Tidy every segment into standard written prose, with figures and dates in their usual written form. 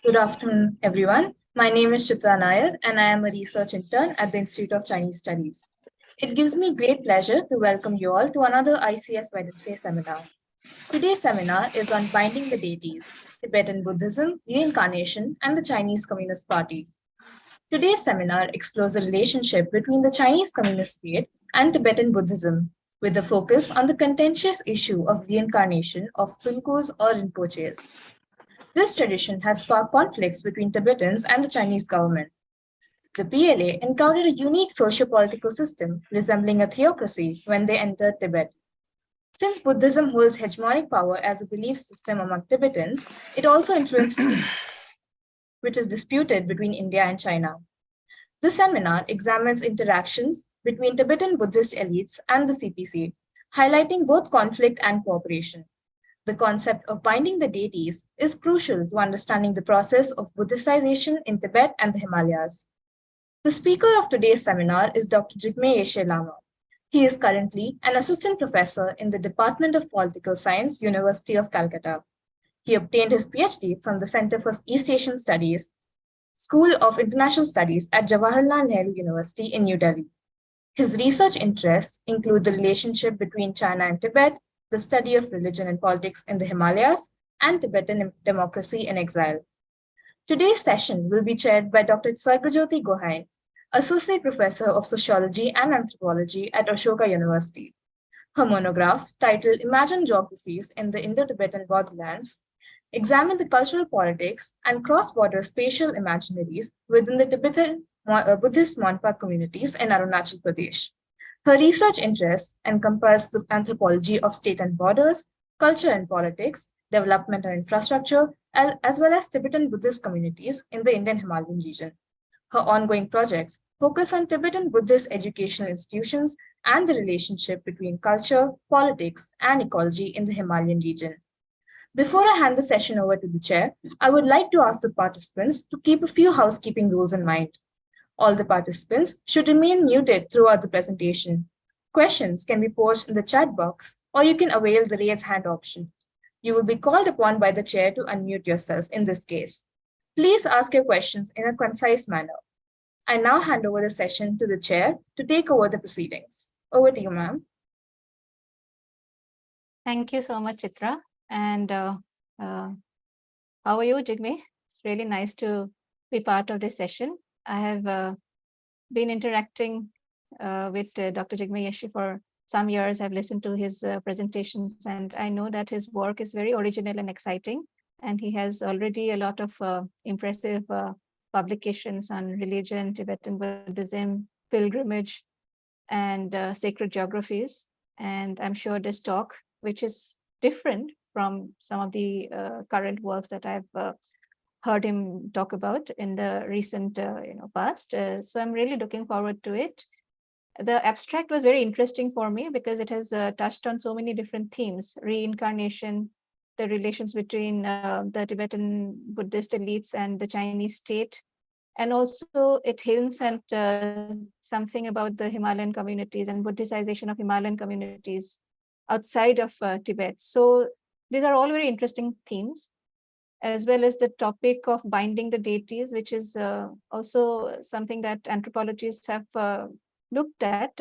Good afternoon, everyone. My name is Chitra Nair, and I am a research intern at the Institute of Chinese Studies. It gives me great pleasure to welcome you all to another ICS Wednesday seminar. Today's seminar is on Binding the Deities, Tibetan Buddhism, Reincarnation, and the Chinese Communist Party. Today's seminar explores the relationship between the Chinese Communist state and Tibetan Buddhism, with a focus on the contentious issue of reincarnation of tulkus or rinpoches. This tradition has sparked conflicts between Tibetans and the Chinese government. The PLA encountered a unique socio-political system resembling a theocracy when they entered Tibet. Since Buddhism holds hegemonic power as a belief system among Tibetans, it also influences which is disputed between India and China. This seminar examines interactions between Tibetan Buddhist elites and the CPC, highlighting both conflict and cooperation. The concept of binding the deities is crucial to understanding the process of Buddhicization in Tibet and the Himalayas. The speaker of today's seminar is Dr. Jigme Yeshe Lama. He is currently an assistant professor in the Department of Political Science, University of Calcutta. He obtained his PhD from the Center for East Asian Studies, School of International Studies at Jawaharlal Nehru University in New Delhi. His research interests include the relationship between China and Tibet, the study of religion and politics in the Himalayas, and Tibetan democracy in exile. Today's session will be chaired by Dr. Swargajyoti Gohain, Associate Professor of Sociology and Anthropology at Ashoka University. Her monograph, titled Imagined Geographies in the Indo-Tibetan Borderlands, examined the cultural politics and cross-border spatial imaginaries within the Tibetan Buddhist Monpa communities in Arunachal Pradesh. Her research interests encompass the anthropology of state and borders, culture and politics, development and infrastructure, as well as Tibetan Buddhist communities in the Indian Himalayan region. Her ongoing projects focus on Tibetan Buddhist educational institutions and the relationship between culture, politics, and ecology in the Himalayan region. Before I hand the session over to the chair, I would like to ask the participants to keep a few housekeeping rules in mind. All the participants should remain muted throughout the presentation. Questions can be posed in the chat box, or you can avail the raise hand option. You will be called upon by the chair to unmute yourself in this case. Please ask your questions in a concise manner. I now hand over the session to the chair to take over the proceedings. Over to you, ma'am. Thank you so much, Chitra. And how are you, Jigme? It's really nice to be part of this session. I have been interacting with Dr. Jigme Yeshe for some years. I've listened to his presentations, and I know that his work is very original and exciting. And he has already a lot of impressive publications on religion, Tibetan Buddhism, pilgrimage, and sacred geographies. And I'm sure this talk, which is different from some of the current works that I've heard him talk about in the recent past. So I'm really looking forward to it. The abstract was very interesting for me because it has touched on so many different themes: reincarnation, the relations between the Tibetan Buddhist elites and the Chinese state. And also it hints at something about the Himalayan communities and Buddhicization of Himalayan communities outside of Tibet. So these are all very interesting themes, as well as the topic of binding the deities, which is also something that anthropologists have looked at,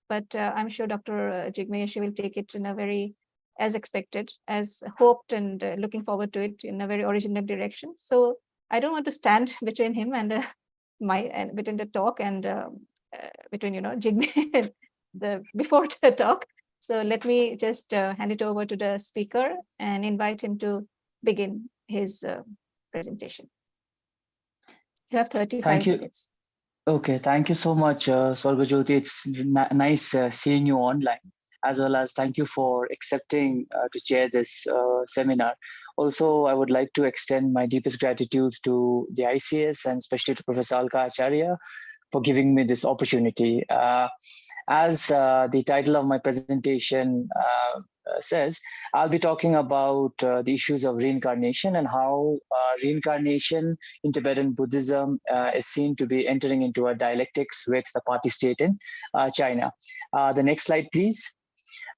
but I'm sure Dr. Jigme Yeshe will take it in a very, as expected, as hoped, and looking forward to it in a very original direction. So I don't want to stand between him and between the talk and between Jigme before the talk. So let me just hand it over to the speaker and invite him to begin his presentation. You have 35 minutes. Okay, thank you so much, Swargajyoti. It's nice seeing you online, as well as thank you for accepting to chair this seminar. Also, I would like to extend my deepest gratitude to the ICS and especially to Professor Alka Acharya for giving me this opportunity. As the title of my presentation says, I'll be talking about the issues of reincarnation and how reincarnation in Tibetan Buddhism is seen to be entering into a dialectics with the party state in China. The next slide, please.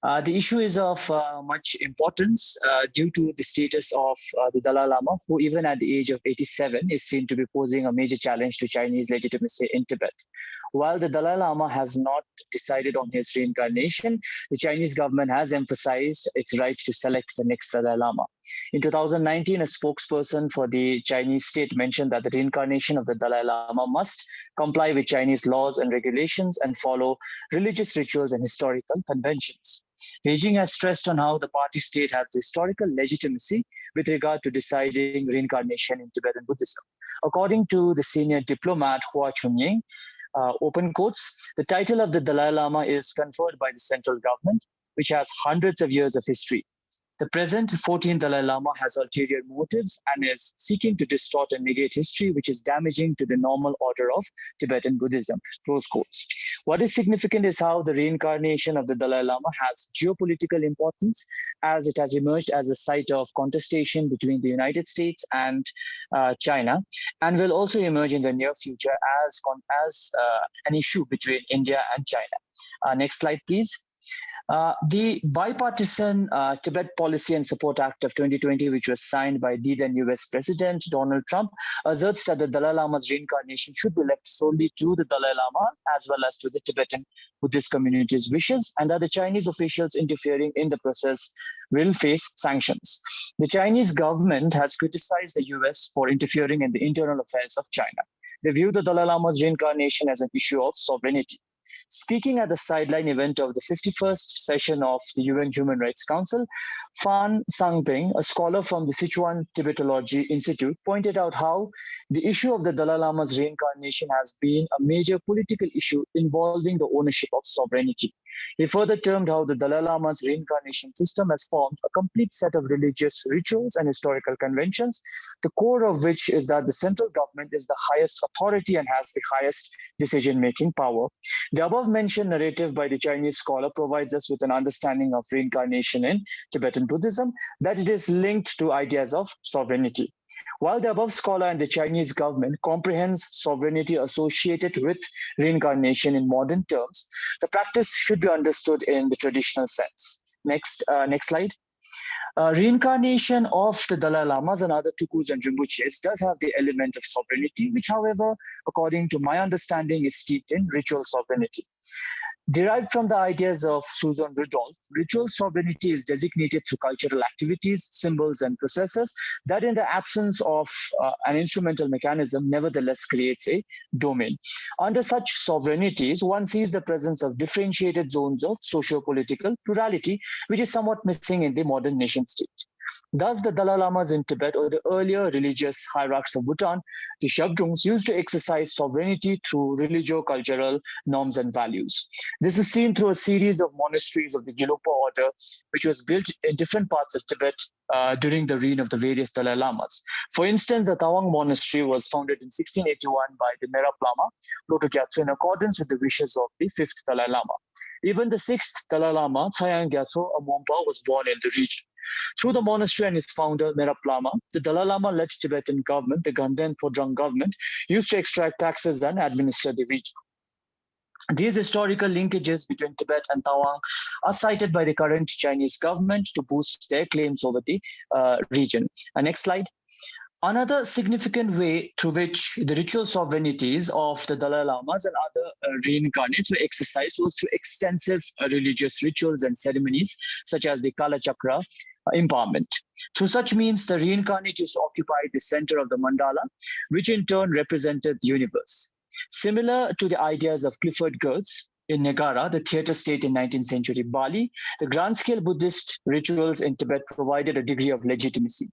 The issue is of much importance due to the status of the Dalai Lama, who even at the age of 87 is seen to be posing a major challenge to Chinese legitimacy in Tibet. While the Dalai Lama has not decided on his reincarnation, the Chinese government has emphasized its right to select the next Dalai Lama. In 2019, a spokesperson for the Chinese state mentioned that the reincarnation of the Dalai Lama must comply with Chinese laws and regulations and follow religious rituals and historical conventions. Beijing has stressed on how the party state has historical legitimacy with regard to deciding reincarnation in Tibetan Buddhism. According to the senior diplomat Hua Chunying, open quotes, the title of the Dalai Lama is conferred by the central government, which has hundreds of years of history. The present 14th Dalai Lama has ulterior motives and is seeking to distort and negate history, which is damaging to the normal order of Tibetan Buddhism. Close quotes. What is significant is how the reincarnation of the Dalai Lama has geopolitical importance, as it has emerged as a site of contestation between the United States and China, and will also emerge in the near future as an issue between India and China. Next slide, please. The bipartisan Tibet Policy and Support Act of 2020, which was signed by the then US President Donald Trump, asserts that the Dalai Lama's reincarnation should be left solely to the Dalai Lama as well as to the Tibetan Buddhist community's wishes, and that the Chinese officials interfering in the process will face sanctions. The Chinese government has criticized the US for interfering in the internal affairs of China. They view the Dalai Lama's reincarnation as an issue of sovereignty. Speaking at the sideline event of the 51st session of the UN Human Rights Council, Fan Sangping, a scholar from the Sichuan Tibetology Institute, pointed out how the issue of the Dalai Lama's reincarnation has been a major political issue involving the ownership of sovereignty. He further termed how the Dalai Lama's reincarnation system has formed a complete set of religious rituals and historical conventions, the core of which is that the central government is the highest authority and has the highest decision-making power. The above-mentioned narrative by the Chinese scholar provides us with an understanding of reincarnation in Tibetan Buddhism, that it is linked to ideas of sovereignty. While the above scholar and the Chinese government comprehends sovereignty associated with reincarnation in modern terms, the practice should be understood in the traditional sense. Next slide. Reincarnation of the Dalai Lamas and other tulkus and rinpoches does have the element of sovereignty, which, however, according to my understanding, is steeped in ritual sovereignty. Derived from the ideas of Susan Rudolph, ritual sovereignty is designated through cultural activities, symbols, and processes that, in the absence of an instrumental mechanism, nevertheless creates a domain. Under such sovereignties, one sees the presence of differentiated zones of socio-political plurality, which is somewhat missing in the modern nation state. Thus, the Dalai Lamas in Tibet, or the earlier religious hierarchs of Bhutan, the Shabdrungs, used to exercise sovereignty through religio-cultural norms and values. This is seen through a series of monasteries of the Gelugpa order, which was built in different parts of Tibet during the reign of the various Dalai Lamas. For instance, the Tawang Monastery was founded in 1681 by the Merab Lama Lotu Gyatso in accordance with the wishes of the 5th Dalai Lama. Even the 6th Dalai Lama, Tsayang Gyatso Amompa, was born in the region. Through the monastery and its founder, Merab Lama, the Dalai Lama-led Tibetan government, the Ganden Podrang government, used to extract taxes and administer the region. These historical linkages between Tibet and Tawang are cited by the current Chinese government to boost their claims over the region. Next slide. Another significant way through which the ritual sovereignties of the Dalai Lamas and other reincarnates were exercised was through extensive religious rituals and ceremonies, such as the Kala Chakra empowerment. Through such means, the reincarnates occupied the center of the mandala, which in turn represented the universe. Similar to the ideas of Clifford Geertz in Nagara, the theater state in 19th century Bali, the grand-scale Buddhist rituals in Tibet provided a degree of legitimacy.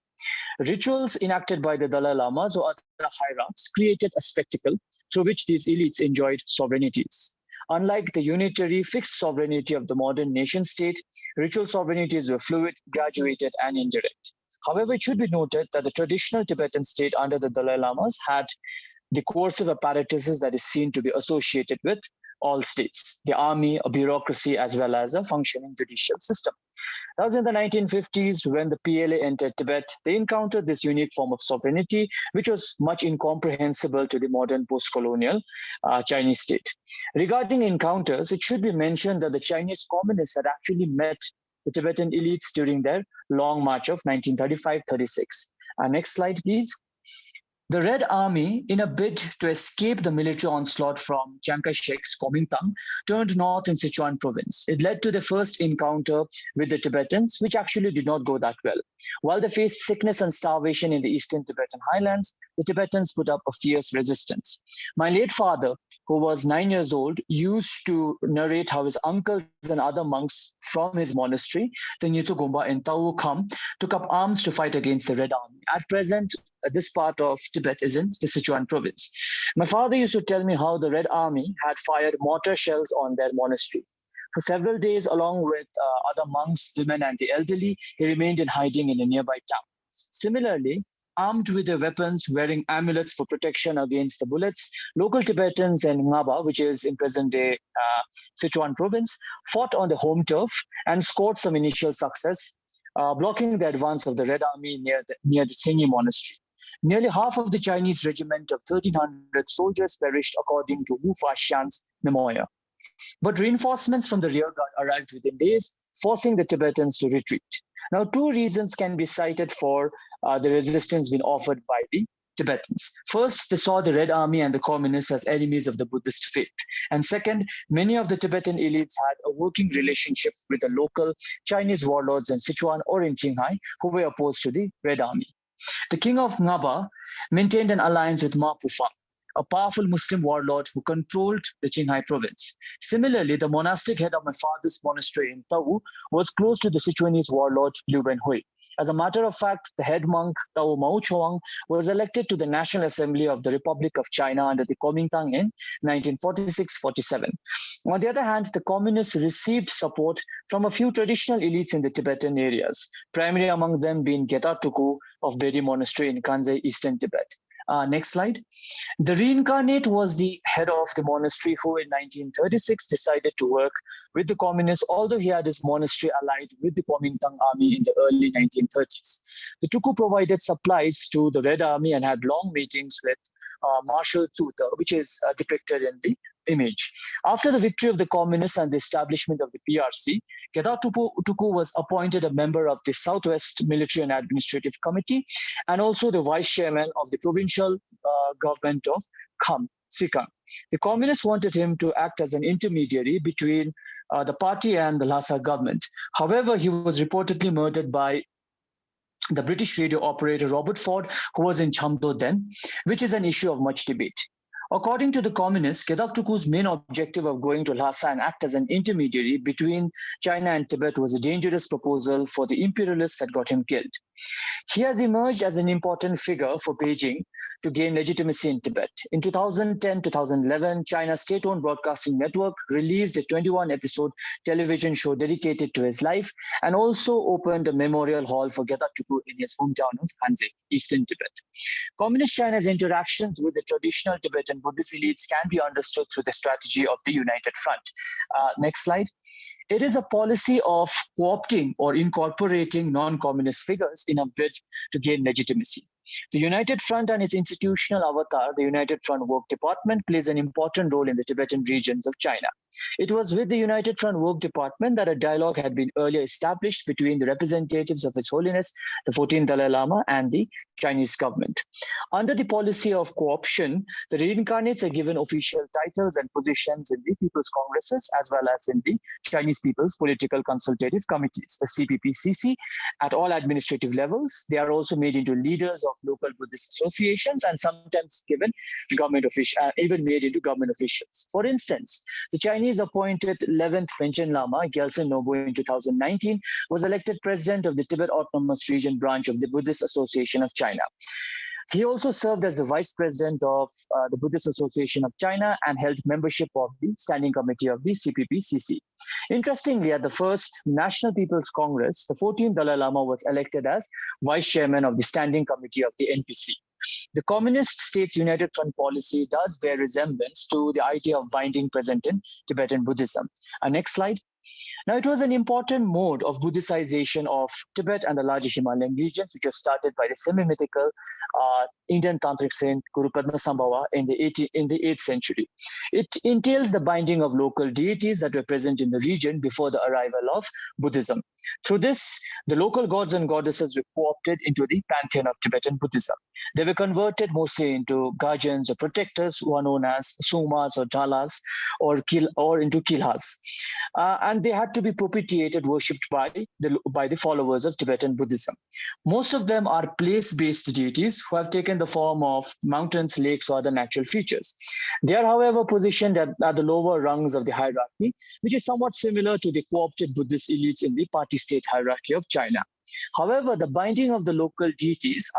Rituals enacted by the Dalai Lamas or other hierarchs created a spectacle through which these elites enjoyed sovereignties. Unlike the unitary fixed sovereignty of the modern nation state, ritual sovereignties were fluid, graduated, and indirect. However, it should be noted that the traditional Tibetan state under the Dalai Lamas had the coercive apparatuses that is seen to be associated with all states, the army, a bureaucracy, as well as a functioning judicial system. Thus, in the 1950s, when the PLA entered Tibet, they encountered this unique form of sovereignty, which was much incomprehensible to the modern post-colonial Chinese state. Regarding encounters, it should be mentioned that the Chinese communists had actually met the Tibetan elites during their Long March of 1935-36. Next slide, please. The Red Army, in a bid to escape the military onslaught from Chiang Kai-shek's Kuomintang, turned north in Sichuan province. It led to the first encounter with the Tibetans, which actually did not go that well. While they faced sickness and starvation in the eastern Tibetan highlands, the Tibetans put up a fierce resistance. My late father, who was 9 years old, used to narrate how his uncles and other monks from his monastery, the Nyutu in Tau Kham, took up arms to fight against the Red Army. At present, this part of Tibet is in the Sichuan province. My father used to tell me how the Red Army had fired mortar shells on their monastery. For several days, along with other monks, women, and the elderly, he remained in hiding in a nearby town. Similarly, armed with their weapons, wearing amulets for protection against the bullets, local Tibetans in Ngaba, which is in present-day Sichuan province, fought on the home turf and scored some initial success, blocking the advance of the Red Army near the Tsengi monastery. Nearly half of the Chinese regiment of 1,300 soldiers perished, according to Wu Faxian's memoir. But reinforcements from the rear guard arrived within days, forcing the Tibetans to retreat. Now, two reasons can be cited for the resistance being offered by the Tibetans. First, they saw the Red Army and the communists as enemies of the Buddhist faith. And second, many of the Tibetan elites had a working relationship with the local Chinese warlords in Sichuan or in Qinghai who were opposed to the Red Army. The king of Ngaba maintained an alliance with Ma Pufang, a powerful Muslim warlord who controlled the Qinghai province. Similarly, the monastic head of my father's monastery in Tau was close to the Sichuanese warlord Liu Benhui. As a matter of fact, the head monk Tao Mao Chuang was elected to the National Assembly of the Republic of China under the Kuomintang in 1946-47. On the other hand, the communists received support from a few traditional elites in the Tibetan areas, primary among them being Geta Tuku of Beri Monastery in Kanzai, Eastern Tibet. Next slide. The reincarnate was the head of the monastery who in 1936 decided to work with the communists, although he had his monastery allied with the Kuomintang army in the early 1930s. The Tuku provided supplies to the Red Army and had long meetings with Marshal Tsuta, which is depicted in the image. After the victory of the communists and the establishment of the PRC, Geta Tuku was appointed a member of the Southwest Military and Administrative Committee and also the vice chairman of the provincial government of Kham, Sikang. The communists wanted him to act as an intermediary between the party and the Lhasa government. However, he was reportedly murdered by the British radio operator Robert Ford, who was in Chamdo then, which is an issue of much debate. According to the communists, Gedak Tuku's main objective of going to Lhasa and act as an intermediary between China and Tibet was a dangerous proposal for the imperialists that got him killed. He has emerged as an important figure for Beijing to gain legitimacy in Tibet. In 2010-2011, China's state-owned broadcasting network released a 21-episode television show dedicated to his life and also opened a memorial hall for Gedak Tuku in his hometown of Hanzé, Eastern Tibet. Communist China's interactions with the traditional Tibetan Buddhist elites can be understood through the strategy of the United Front. Next slide. It is a policy of co-opting or incorporating non-communist figures in a bid to gain legitimacy. The United Front and its institutional avatar, the United Front Work Department, plays an important role in the Tibetan regions of China. It was with the United Front Work Department that a dialogue had been earlier established between the representatives of His Holiness, the 14th Dalai Lama, and the Chinese government. Under the policy of co-option, the reincarnates are given official titles and positions in the People's Congresses as well as in the Chinese People's Political Consultative Committees, the CPPCC, at all administrative levels. They are also made into leaders of local Buddhist associations and sometimes given government officials, even made into government officials. For instance, the Chinese appointed 11th Panchen Lama, Gyaltsen Nobo, in 2019, was elected president of the Tibet Autonomous Region branch of the Buddhist Association of China. He also served as the vice president of the Buddhist Association of China and held membership of the Standing Committee of the CPPCC. Interestingly, at the first National People's Congress, the 14th Dalai Lama was elected as vice chairman of the Standing Committee of the NPC. The Communist States United Front policy does bear resemblance to the idea of binding present in Tibetan Buddhism. Next slide. Now, it was an important mode of Buddhicization of Tibet and the larger Himalayan regions, which was started by the semi-mythical Indian tantric saint Guru Padmasambhava in the 8th century. It entails the binding of local deities that were present in the region before the arrival of Buddhism. Through this, the local gods and goddesses were co-opted into the pantheon of Tibetan Buddhism. They were converted mostly into guardians or protectors who are known as sumas or jalas or into kilhas. And they had to be propitiated, worshipped by the followers of Tibetan Buddhism. Most of them are place-based deities who have taken the form of mountains, lakes, or other natural features. They are, however, positioned at the lower rungs of the hierarchy, which is somewhat similar to the co-opted Buddhist elites in the party-state hierarchy of China. However, the binding of the local deities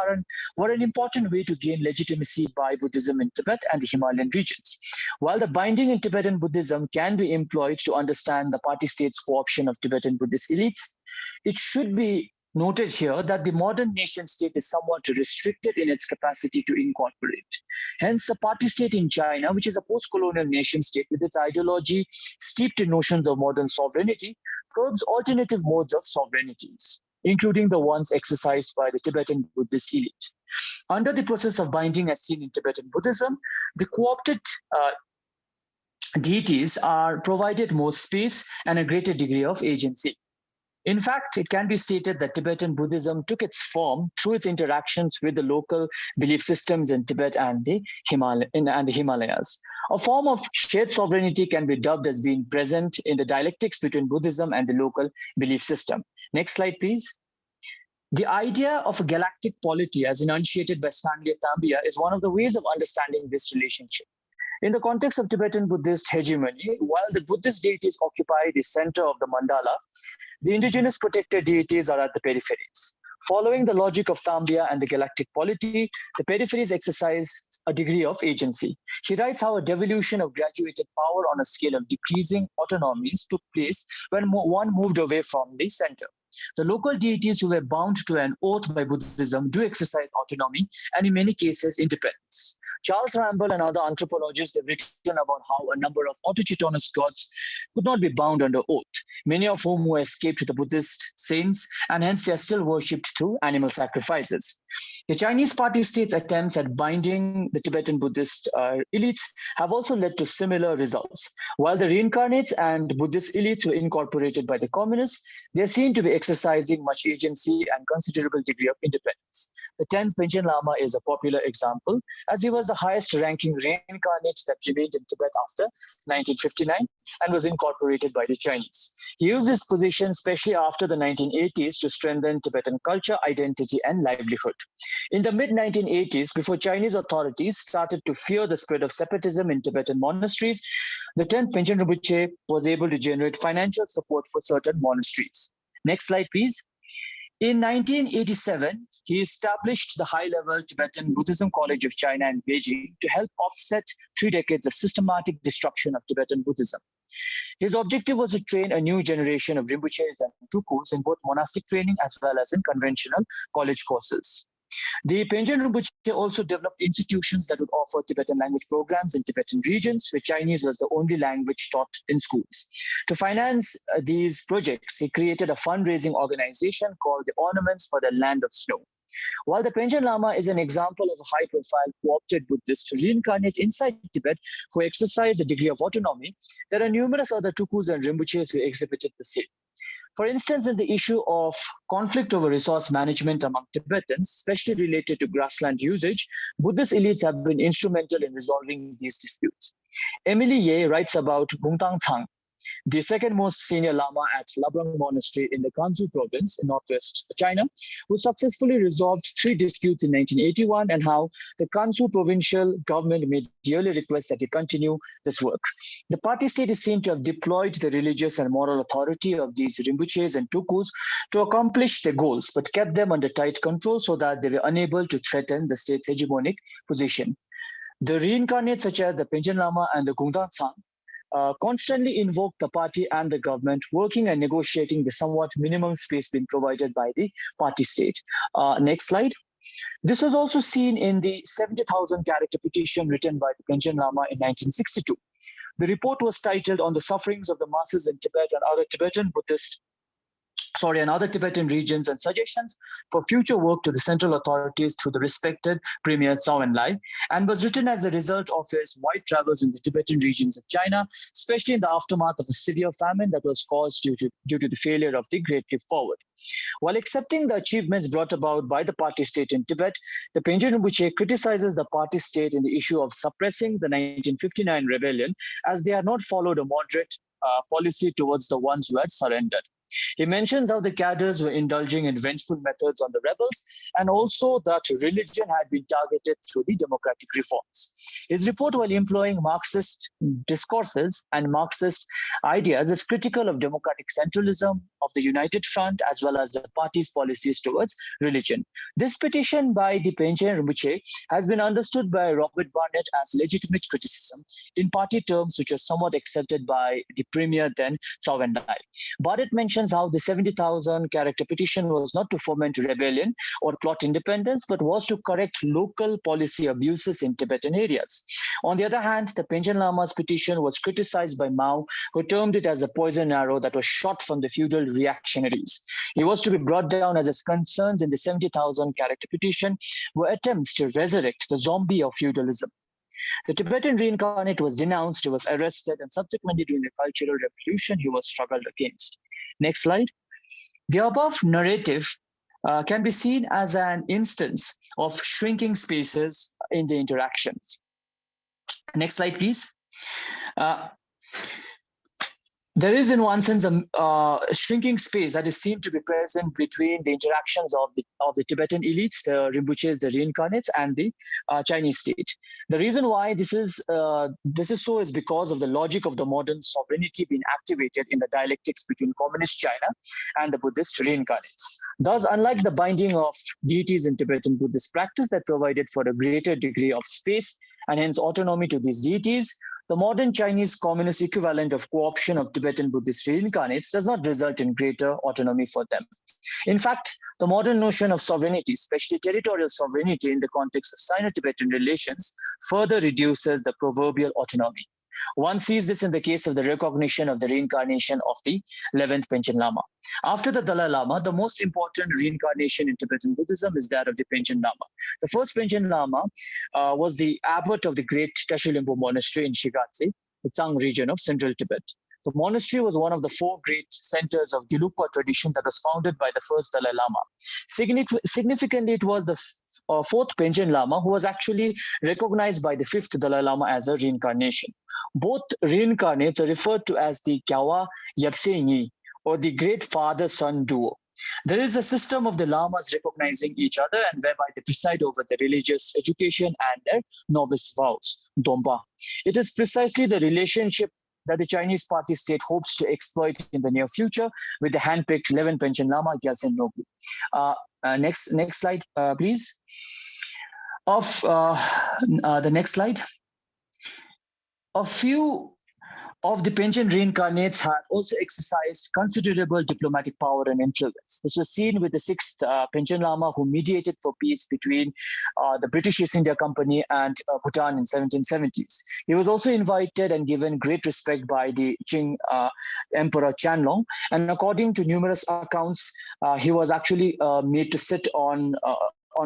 were an important way to gain legitimacy by Buddhism in Tibet and the Himalayan regions. While the binding in Tibetan Buddhism can be employed to understand the party-state's co-option of Tibetan Buddhist elites, it should be noted here that the modern nation-state is somewhat restricted in its capacity to incorporate. Hence, the party-state in China, which is a post-colonial nation-state with its ideology steeped in notions of modern sovereignty, curbs alternative modes of sovereignties, including the ones exercised by the Tibetan Buddhist elite. Under the process of binding as seen in Tibetan Buddhism, the co-opted deities are provided more space and a greater degree of agency. In fact, it can be stated that Tibetan Buddhism took its form through its interactions with the local belief systems in Tibet and the Himalayas. A form of shared sovereignty can be dubbed as being present in the dialectics between Buddhism and the local belief system. Next slide, please. The idea of a galactic polity, as enunciated by Stanley Tambia, is one of the ways of understanding this relationship. In the context of Tibetan Buddhist hegemony, while the Buddhist deities occupy the center of the mandala, the indigenous protected deities are at the peripheries. Following the logic of Tambia and the galactic polity, the peripheries exercise a degree of agency. She writes how a devolution of graduated power on a scale of decreasing autonomies took place when one moved away from the center. The local deities who were bound to an oath by Buddhism do exercise autonomy and in many cases independence. Charles Ramble and other anthropologists have written about how a number of autochthonous gods could not be bound under oath, many of whom were escaped the Buddhist saints, and hence they are still worshipped through animal sacrifices. The Chinese party-state's attempts at binding the Tibetan Buddhist elites have also led to similar results. While the reincarnates and Buddhist elites were incorporated by the communists, they are seen to be exercising much agency and considerable degree of independence. The 10th Panchen Lama is a popular example, as he was the highest-ranking reincarnate that remained in Tibet after 1959 and was incorporated by the Chinese. He used his position, especially after the 1980s, to strengthen Tibetan culture, identity, and livelihood. In the mid-1980s, before Chinese authorities started to fear the spread of separatism in Tibetan monasteries, the 10th Panchen Rinpoche was able to generate financial support for certain monasteries. Next slide, please. In 1987, he established the high-level Tibetan Buddhism College of China in Beijing to help offset 3 decades of systematic destruction of Tibetan Buddhism. His objective was to train a new generation of Rinpoches and tulkus in both monastic training as well as in conventional college courses. The Panchen Rinpoche also developed institutions that would offer Tibetan language programs in Tibetan regions, where Chinese was the only language taught in schools. To finance these projects, he created a fundraising organization called the Ornaments for the Land of Snow. While the Panchen Lama is an example of a high-profile co-opted Buddhist reincarnate inside Tibet who exercised a degree of autonomy, there are numerous other tulkus and Rinpoches who exhibited the same. For instance, in the issue of conflict over resource management among Tibetans, especially related to grassland usage, Buddhist elites have been instrumental in resolving these disputes. Emily Ye writes about Gungtang Thang, the second most senior Lama at Labrang Monastery in the Gansu province in northwest China, who successfully resolved 3 disputes in 1981, and how the Gansu provincial government made yearly requests that he continue this work. The party state is seen to have deployed the religious and moral authority of these Rinpoches and tulkus to accomplish their goals, but kept them under tight control so that they were unable to threaten the state's hegemonic position. The reincarnates such as the Panchen Lama and the Gungtang Tsang constantly invoked the party and the government, working and negotiating the somewhat minimum space being provided by the party state. Next slide. This was also seen in the 70,000 character petition written by the Panchen Lama in 1962. The report was titled On the Sufferings of the Masses in Tibet and other Tibetan regions and suggestions for future work to the central authorities through the respected Premier Zhou Enlai, and was written as a result of his wide travels in the Tibetan regions of China, especially in the aftermath of a severe famine that was caused due to the failure of the Great Leap Forward. While accepting the achievements brought about by the party state in Tibet, the Penchen Rinpoche criticizes the party state in the issue of suppressing the 1959 rebellion, as they had not followed a moderate policy towards the ones who had surrendered. He mentions how the cadres were indulging in vengeful methods on the rebels, and also that religion had been targeted through the democratic reforms. His report, while employing Marxist discourses and Marxist ideas, is critical of democratic centralism, of the United Front, as well as the party's policies towards religion. This petition by the Penchen Rinpoche has been understood by Robert Barnett as legitimate criticism in party terms, which was somewhat accepted by the premier then, Zhou Enlai. Barnett mentions how the 70,000 character petition was not to foment rebellion or plot independence, but was to correct local policy abuses in Tibetan areas. On the other hand, the Penchen Lama's petition was criticized by Mao, who termed it as a poison arrow that was shot from the feudal reactionaries. He was to be brought down as his concerns in the 70,000 character petition were attempts to resurrect the zombie of feudalism. The Tibetan reincarnate was denounced, he was arrested, and subsequently during the Cultural Revolution, he was struggled against. Next slide. The above narrative can be seen as an instance of shrinking spaces in the interactions. Next slide, please. There is, in one sense, a shrinking space that is seen to be present between the interactions of the Tibetan elites, the Rinpoches, the reincarnates, and the Chinese state. The reason why this is so is because of the logic of the modern sovereignty being activated in the dialectics between communist China and the Buddhist reincarnates. Thus, unlike the binding of deities in Tibetan Buddhist practice that provided for a greater degree of space and hence autonomy to these deities, the modern Chinese communist equivalent of co-option of Tibetan Buddhist reincarnates does not result in greater autonomy for them. In fact, the modern notion of sovereignty, especially territorial sovereignty in the context of Sino-Tibetan relations, further reduces the proverbial autonomy. One sees this in the case of the recognition of the reincarnation of the 11th Penchen Lama. After the Dalai Lama, the most important reincarnation in Tibetan Buddhism is that of the Penchen Lama. The first Penchen Lama was the abbot of the great Tashi-Limbo monastery in Shigatse, the Tsang region of central Tibet. The monastery was one of the four great centers of Gelugpa tradition that was founded by the first Dalai Lama. Significantly, it was the fourth Penchen Lama who was actually recognized by the fifth Dalai Lama as a reincarnation. Both reincarnates are referred to as the Kyawa Yabse Nyi, or the great father-son duo. There is a system of the lamas recognizing each other and whereby they preside over the religious education and their novice vows, Domba. It is precisely the relationship that the Chinese party state hopes to exploit in the near future with the handpicked 11th Penchen Lama, Gyaltsen Nobu. Next slide, please. The next slide. A few of the Penchen reincarnates had also exercised considerable diplomatic power and influence. This was seen with the sixth Penchen Lama, who mediated for peace between the British East India Company and Bhutan in 1770s. He was also invited and given great respect by the Qing Emperor Qianlong, and according to numerous accounts, he was actually made to sit on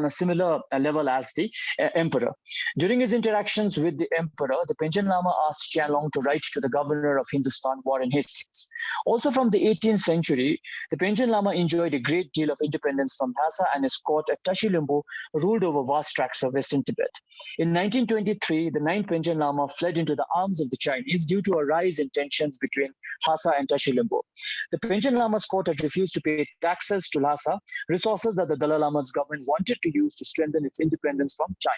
a similar level as the emperor. During his interactions with the emperor, the Penchen Lama asked Qianlong to write to the governor of Hindustan, Warren Hastings. Also from the 18th century, the Penchen Lama enjoyed a great deal of independence from Lhasa, and his court at Tashi-Limbo ruled over vast tracts of western Tibet. In 1923, the 9th Penchen Lama fled into the arms of the Chinese due to a rise in tensions between Lhasa and Tashi-Limbo. The Penchen Lama's court had refused to pay taxes to Lhasa, resources that the Dalai Lama's government wanted to use to strengthen its independence from China.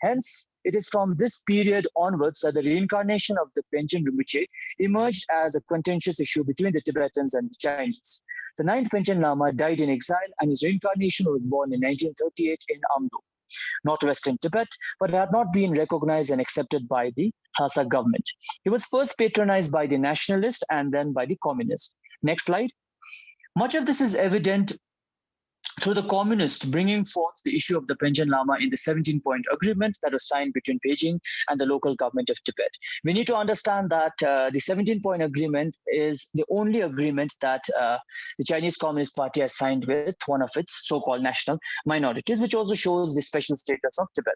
Hence, it is from this period onwards that the reincarnation of the Penchen Rinpoche emerged as a contentious issue between the Tibetans and the Chinese. The 9th Penchen Lama died in exile, and his reincarnation was born in 1938 in Amdo, northwestern Tibet, but had not been recognized and accepted by the Lhasa government. He was first patronized by the nationalists and then by the communists. Next slide. Much of this is evident through the communists bringing forth the issue of the Panchen Lama in the 17-point agreement that was signed between Beijing and the local government of Tibet. We need to understand that the 17-point agreement is the only agreement that the Chinese Communist Party has signed with one of its so-called national minorities, which also shows the special status of Tibet.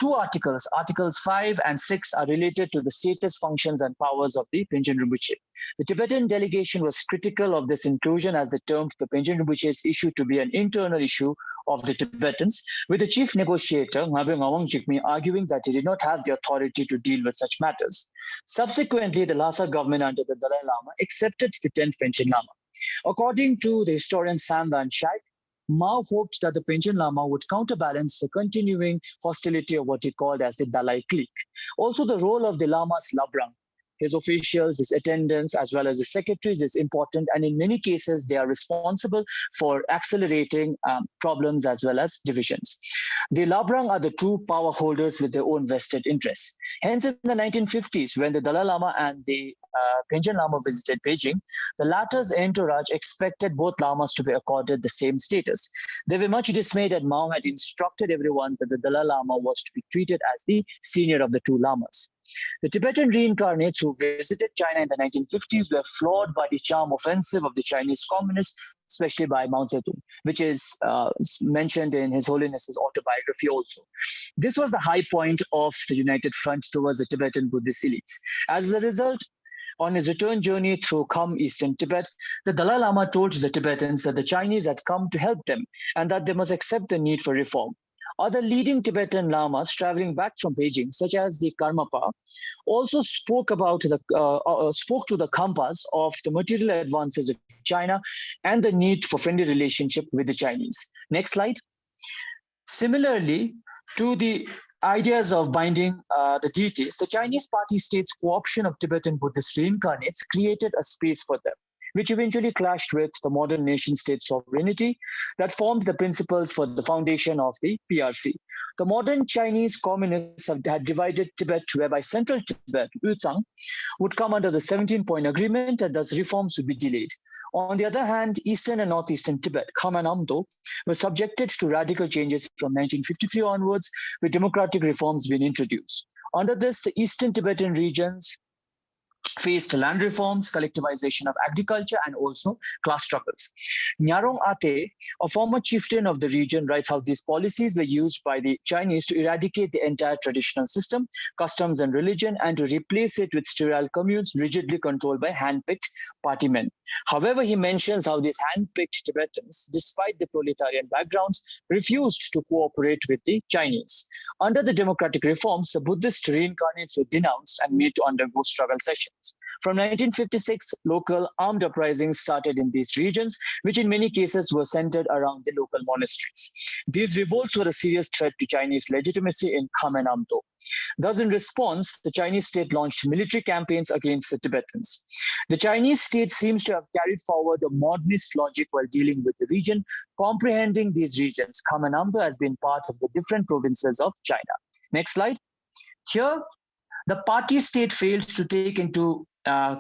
Two articles, Articles 5 and 6, are related to the status, functions, and powers of the Panchen Rinpoche. The Tibetan delegation was critical of this inclusion as they termed the Panchen Rinpoche's issue to be an internal issue of the Tibetans, with the chief negotiator, Ngabeng Awang Jigme, arguing that he did not have the authority to deal with such matters. Subsequently, the Lhasa government under the Dalai Lama accepted the 10th Panchen Lama. According to the historian Sam Van Schaik, Mao hoped that the Panchen Lama would counterbalance the continuing hostility of what he called as the Dalai clique. Also, the role of the Lama's Labrang, his officials, his attendants, as well as the secretaries is important. And in many cases, they are responsible for accelerating problems as well as divisions. The Labrang are the true power holders with their own vested interests. Hence, in the 1950s, when the Dalai Lama and the Panchen Lama visited Beijing, the latter's entourage expected both Lamas to be accorded the same status. They were much dismayed that Mao had instructed everyone that the Dalai Lama was to be treated as the senior of the two Lamas. The Tibetan reincarnates who visited China in the 1950s were floored by the charm offensive of the Chinese communists, especially by Mao Zedong, which is mentioned in His Holiness's autobiography also. This was the high point of the united front towards the Tibetan Buddhist elites. As a result, on his return journey through Kham Eastern Tibet, the Dalai Lama told the Tibetans that the Chinese had come to help them and that they must accept the need for reform. Other leading Tibetan Lamas traveling back from Beijing, such as the Karmapa, also spoke to the Khampas of the material advances of China and the need for friendly relationship with the Chinese. Next slide. Similarly to the ideas of binding the deities, the Chinese party state's co-option of Tibetan Buddhist reincarnates created a space for them, which eventually clashed with the modern nation-state sovereignty that formed the principles for the foundation of the PRC. The modern Chinese communists had divided Tibet, whereby central Tibet, Yuzhang, would come under the 17-point agreement, and thus reforms would be delayed. On the other hand, eastern and northeastern Tibet, Kham and Amdo, were subjected to radical changes from 1953 onwards, with democratic reforms being introduced. Under this, the eastern Tibetan regions faced land reforms, collectivization of agriculture, and also class struggles. Nyarong Ate, a former chieftain of the region, writes how these policies were used by the Chinese to eradicate the entire traditional system, customs, and religion, and to replace it with sterile communes rigidly controlled by hand-picked party men. However, he mentions how these hand-picked Tibetans, despite their proletarian backgrounds, refused to cooperate with the Chinese. Under the democratic reforms, the Buddhist reincarnates were denounced and made to undergo struggle sessions. From 1956, local armed uprisings started in these regions, which in many cases were centered around the local monasteries. These revolts were a serious threat to Chinese legitimacy in Kham and Amdo. Thus, in response, the Chinese state launched military campaigns against the Tibetans. The Chinese state seems to have carried forward a modernist logic while dealing with the region, comprehending these regions. Kham and Amdo has been part of the different provinces of China. Next slide. Here, the party state failed to take into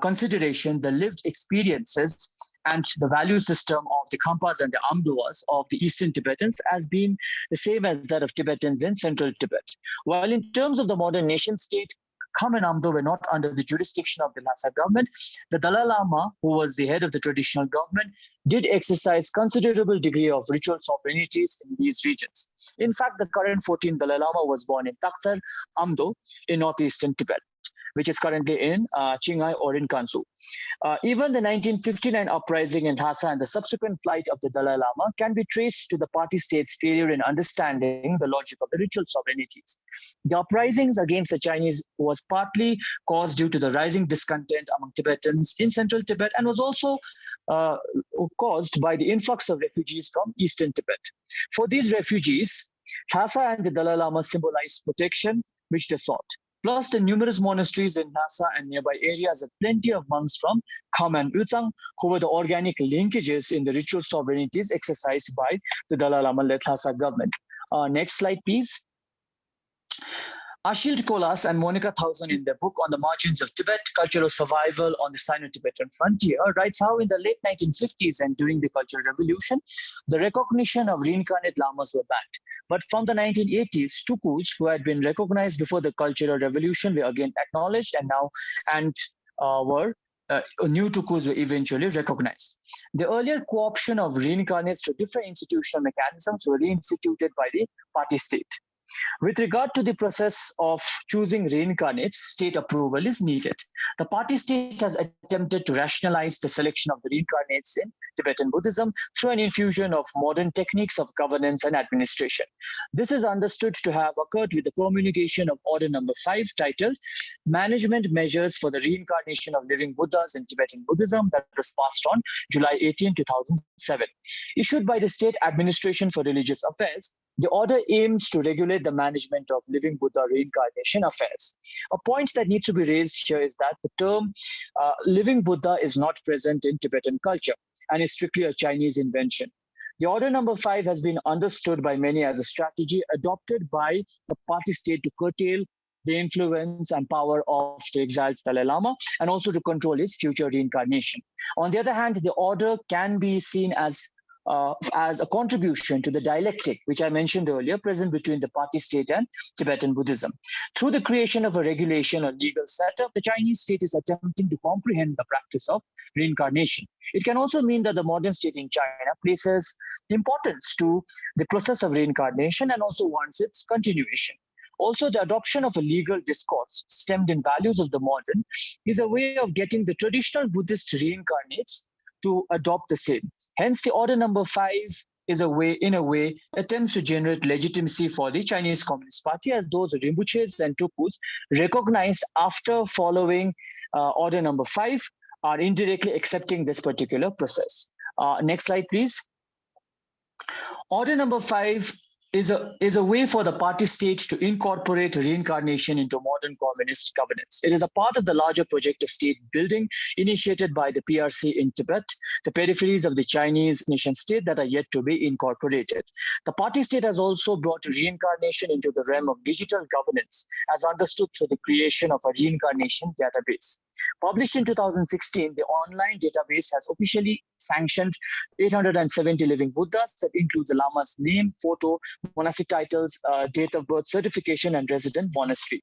consideration the lived experiences and the value system of the Khampas and the Amdoas of the Eastern Tibetans as being the same as that of Tibetans in central Tibet. While in terms of the modern nation state, Kham and Amdo were not under the jurisdiction of the Lhasa government, the Dalai Lama, who was the head of the traditional government, did exercise considerable degree of ritual sovereignties in these regions. In fact, the current 14th Dalai Lama was born in Taksar, Amdo, in northeastern Tibet, which is currently in Qinghai or in Kansu. Even the 1959 uprising in Lhasa and the subsequent flight of the Dalai Lama can be traced to the party state's failure in understanding the logic of the ritual sovereignties. The uprisings against the Chinese was partly caused due to the rising discontent among Tibetans in central Tibet and was also caused by the influx of refugees from eastern Tibet. For these refugees, Lhasa and the Dalai Lama symbolized protection, which they sought. Plus, the numerous monasteries in Lhasa and nearby areas had plenty of monks from Kham and Yuzhang, who were the organic linkages in the ritual sovereignties exercised by the Dalai Lama-led Lhasa government. Next slide, please. Ashild Kolas and Monica Thousand, in their book On the Margins of Tibet, Cultural Survival on the Sino-Tibetan Frontier, writes how in the late 1950s and during the Cultural Revolution, the recognition of reincarnate lamas were banned. But from the 1980s, tulkus, who had been recognized before the Cultural Revolution, were again acknowledged, and new tulkus were eventually recognized. The earlier co-option of reincarnates to different institutional mechanisms were reinstituted by the party state. With regard to the process of choosing reincarnates, state approval is needed. The party state has attempted to rationalize the selection of the reincarnates in Tibetan Buddhism through an infusion of modern techniques of governance and administration. This is understood to have occurred with the promulgation of Order Number 5, titled Management Measures for the Reincarnation of Living Buddhas in Tibetan Buddhism, that was passed on July 18, 2007. Issued by the State Administration for Religious Affairs, the order aims to regulate the management of living Buddha reincarnation affairs. A point that needs to be raised here is that the term living Buddha is not present in Tibetan culture and is strictly a Chinese invention. The Order Number 5 has been understood by many as a strategy adopted by the party state to curtail the influence and power of the exiled Dalai Lama, and also to control his future reincarnation. On the other hand, the order can be seen as a contribution to the dialectic, which I mentioned earlier, present between the party state and Tibetan Buddhism. Through the creation of a regulation or legal setup, the Chinese state is attempting to comprehend the practice of reincarnation. It can also mean that the modern state in China places importance to the process of reincarnation and also wants its continuation. Also, the adoption of a legal discourse stemmed in values of the modern is a way of getting the traditional Buddhist reincarnates to adopt the same. Hence, the Order Number 5 is in a way, attempts to generate legitimacy for the Chinese Communist Party, as those rinpoches and tulkus recognized after following Order Number 5 are indirectly accepting this particular process. Next slide, please. Order Number 5 is a way for the party state to incorporate reincarnation into modern communist governance. It is a part of the larger project of state building initiated by the PRC in Tibet, the peripheries of the Chinese nation state that are yet to be incorporated. The party state has also brought reincarnation into the realm of digital governance, as understood through the creation of a reincarnation database. Published in 2016, the online database has officially sanctioned 870 living Buddhas that includes the Lama's name, photo, monastic titles, date of birth, certification, and resident monastery.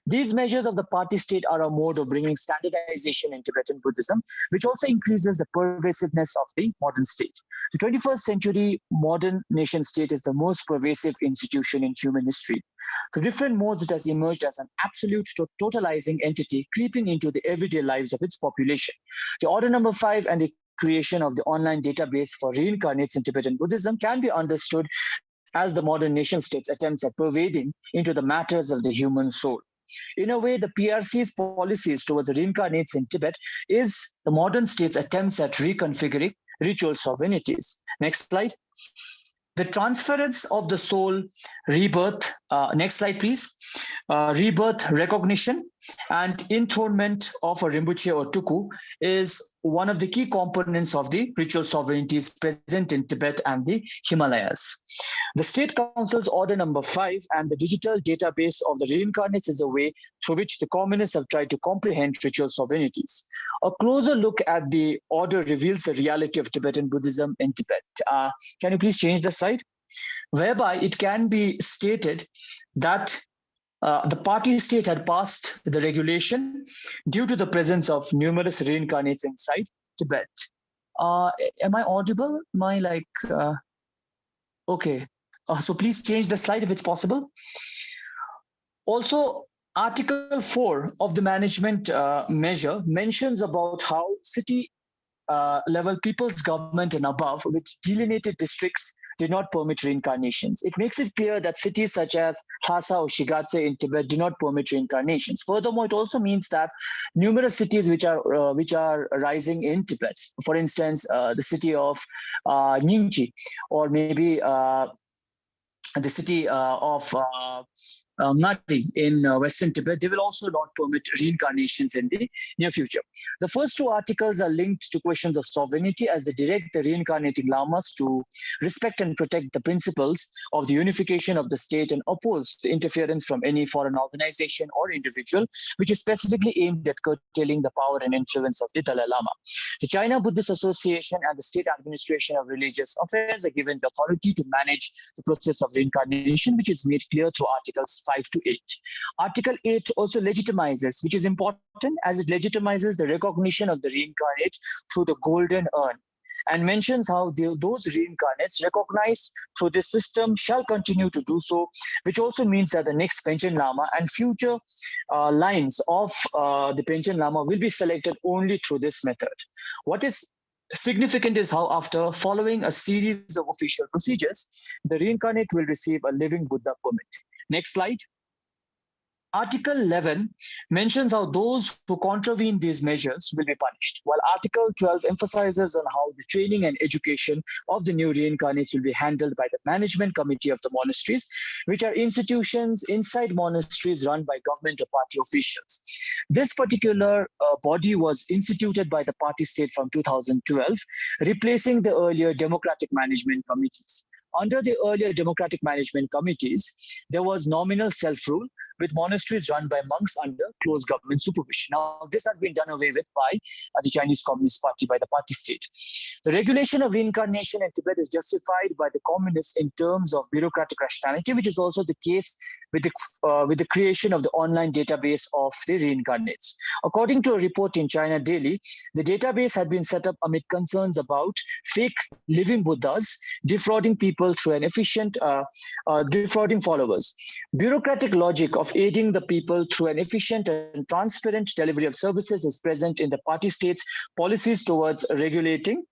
These measures of the party state are a mode of bringing standardization in Tibetan Buddhism, which also increases the pervasiveness of the modern state. The 21st century modern nation state is the most pervasive institution in human history. Through different modes, it has emerged as an absolute totalizing entity creeping into the everyday lives of its population. The Order Number 5 and the creation of the online database for reincarnates in Tibetan Buddhism can be understood as the modern nation state's attempts at pervading into the matters of the human soul. In a way, the PRC's policies towards reincarnates in Tibet is the modern state's attempts at reconfiguring ritual sovereignties. Next slide. The transference of the soul, rebirth, next slide please, rebirth, recognition, and enthronement of a Rinpoche or Tuku is one of the key components of the ritual sovereignties present in Tibet and the Himalayas. The State Council's Order Number 5 and the digital database of the reincarnates is a way through which the communists have tried to comprehend ritual sovereignties. A closer look at the order reveals the reality of Tibetan Buddhism in Tibet. Can you please change the slide? Whereby it can be stated that the party state had passed the regulation due to the presence of numerous reincarnates inside Tibet. Am I audible? Am I okay. So please change the slide if it's possible. Also, Article 4 of the management measure mentions about how city level people's government and above, which delineated districts, did not permit reincarnations. It makes it clear that cities such as Lhasa or Shigatse in Tibet do not permit reincarnations. Furthermore, it also means that numerous cities which are rising in Tibet, for instance, the city of Nyingchi, or maybe the city of Ngati in Western Tibet, they will also not permit reincarnations in the near future. The first two articles are linked to questions of sovereignty as they direct the reincarnating lamas to respect and protect the principles of the unification of the state and oppose the interference from any foreign organization or individual, which is specifically aimed at curtailing the power and influence of the Dalai Lama. The China Buddhist Association and the State Administration of Religious Affairs are given the authority to manage the process of reincarnation, which is made clear through Articles 5 to 8. Article 8 also legitimizes, which is important as it legitimizes the recognition of the reincarnate through the golden urn, and mentions how those reincarnates recognized through this system shall continue to do so, which also means that the next Panchen Lama and future lines of the Panchen Lama will be selected only through this method. What is significant is how after following a series of official procedures, the reincarnate will receive a living Buddha permit. Next slide. Article 11 mentions how those who contravene these measures will be punished, while Article 12 emphasizes on how the training and education of the new reincarnates will be handled by the management committee of the monasteries, which are institutions inside monasteries run by government or party officials. This particular body was instituted by the party state from 2012, replacing the earlier democratic management committees. Under the earlier democratic management committees, there was nominal self-rule, with monasteries run by monks under close government supervision. Now, this has been done away with by the Chinese Communist Party, by the party state. The regulation of reincarnation in Tibet is justified by the communists in terms of bureaucratic rationality, which is also the case with the creation of the online database of the reincarnates. According to a report in China Daily, the database had been set up amid concerns about fake living Buddhas defrauding people through an efficient defrauding followers. Bureaucratic logic of aiding the people through an efficient and transparent delivery of services is present in the party state's policies towards regulating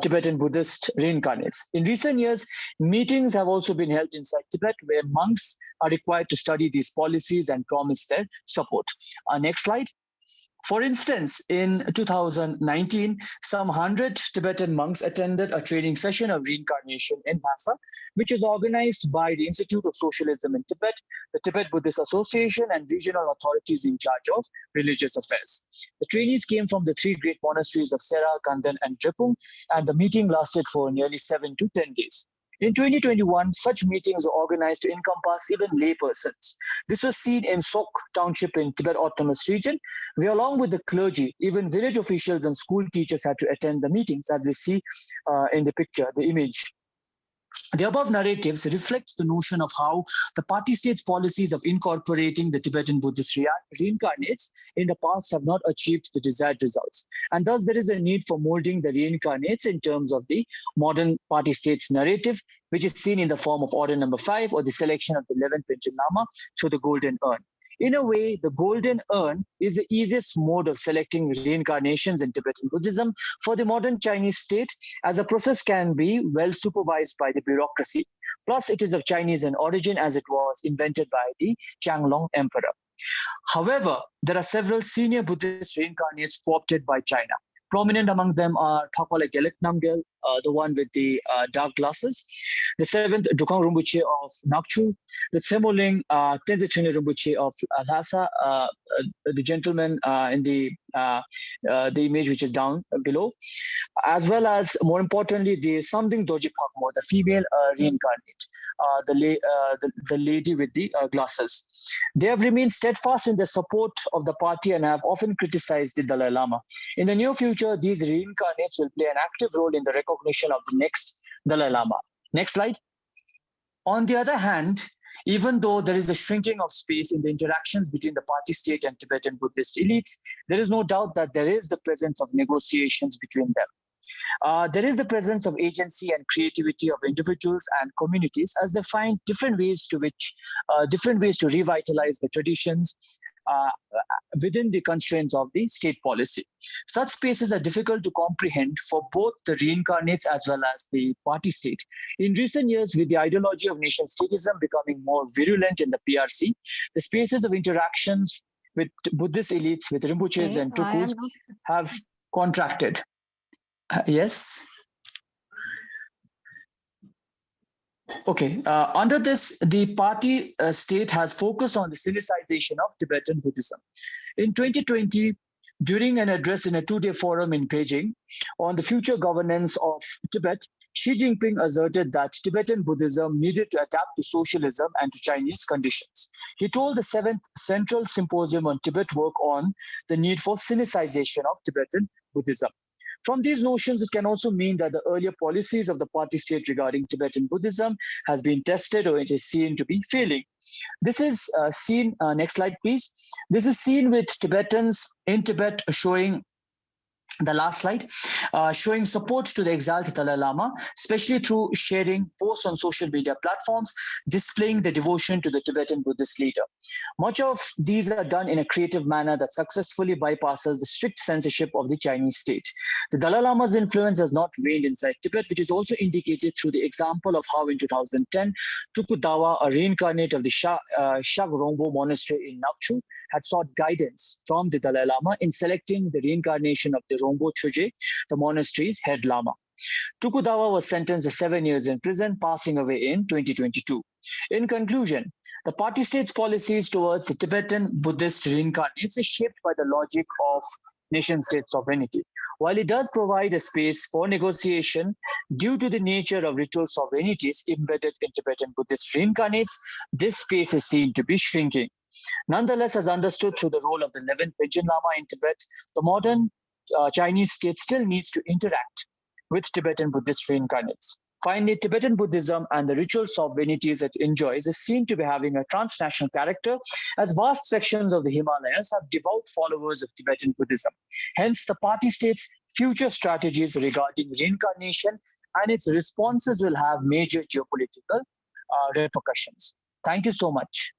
Tibetan Buddhist reincarnates. In recent years, meetings have also been held inside Tibet where monks are required to study these policies and promise their support. Next slide. For instance, in 2019, some 100 Tibetan monks attended a training session of reincarnation in Lhasa, which is organized by the Institute of Socialism in Tibet, the Tibet Buddhist Association, and regional authorities in charge of religious affairs. The trainees came from the three great monasteries of Sera, Kandan, and Drepung, and the meeting lasted for nearly 7 to 10 days. In 2021, such meetings were organized to encompass even laypersons. This was seen in Sok township in Tibet Autonomous Region, where along with the clergy, even village officials and school teachers had to attend the meetings, as we see in the picture, the image. The above narratives reflect the notion of how the party state's policies of incorporating the Tibetan Buddhist reincarnates in the past have not achieved the desired results. And thus there is a need for molding the reincarnates in terms of the modern party state's narrative, which is seen in the form of Order Number 5 or the selection of the 11th Panchen Lama through the Golden Urn. In a way, the Golden Urn is the easiest mode of selecting reincarnations in Tibetan Buddhism for the modern Chinese state, as the process can be well supervised by the bureaucracy. Plus, it is of Chinese in origin as it was invented by the Changlong Emperor. However, there are several senior Buddhist reincarnates co-opted by China. Prominent among them are Thapala Gelek Namgyal, the one with the dark glasses, the 7th Drukang Rinpoche of Nakchu, the Tsemoling Tenzin Rinpoche of Lhasa, the gentleman in the image which is down below, as well as, more importantly, the Samding Dorje Pakmo, the female reincarnate, the lady with the glasses. They have remained steadfast in their support of the party and have often criticized the Dalai Lama. In the near future, these reincarnates will play an active role in the recognition of the next Dalai Lama. Next slide. On the other hand, even though there is a shrinking of space in the interactions between the party state and Tibetan Buddhist elites, there is no doubt that there is the presence of negotiations between them. There is the presence of agency and creativity of individuals and communities as they find different ways to revitalize the traditions within the constraints of the state policy. Such spaces are difficult to comprehend for both the reincarnates as well as the party state. In recent years, with the ideology of nation-statism becoming more virulent in the PRC, the spaces of interactions with Buddhist elites, with Rinpoches and tulkus have contracted. Yes? Okay, under this, the party state has focused on the Sinicization of Tibetan Buddhism. In 2020, during an address in a two-day forum in Beijing on the future governance of Tibet, Xi Jinping asserted that Tibetan Buddhism needed to adapt to socialism and to Chinese conditions. He told the 7th Central Symposium on Tibet work on the need for Sinicization of Tibetan Buddhism. From these notions, it can also mean that the earlier policies of the party state regarding Tibetan Buddhism has been tested or it is seen to be failing. This is seen, next slide please. This is seen with Tibetans in Tibet showing the last slide, showing support to the exiled Dalai Lama, especially through sharing posts on social media platforms, displaying the devotion to the Tibetan Buddhist leader. Much of these are done in a creative manner that successfully bypasses the strict censorship of the Chinese state. The Dalai Lama's influence has not waned inside Tibet, which is also indicated through the example of how in 2010, Tukudawa, a reincarnate of the Shagrombo monastery in Navchu, had sought guidance from the Dalai Lama in selecting the reincarnation of the Rombo Choje, the monastery's head Lama. Tukudawa was sentenced to 7 years in prison, passing away in 2022. In conclusion, the party state's policies towards the Tibetan Buddhist reincarnates is shaped by the logic of nation-state sovereignty. While it does provide a space for negotiation due to the nature of ritual sovereignties embedded in Tibetan Buddhist reincarnates, this space is seen to be shrinking. Nonetheless, as understood through the role of the 11th Panchen Lama in Tibet, the modern Chinese state still needs to interact with Tibetan Buddhist reincarnates. Finally, Tibetan Buddhism and the ritual sovereignties it enjoys is seen to be having a transnational character, as vast sections of the Himalayas have devout followers of Tibetan Buddhism. Hence, the party state's future strategies regarding reincarnation and its responses will have major geopolitical repercussions. Thank you so much.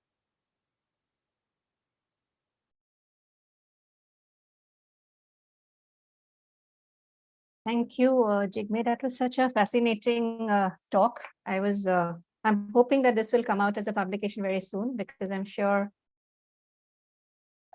Thank you, Jigme. That was such a fascinating talk. I'm hoping that this will come out as a publication very soon, because I'm sure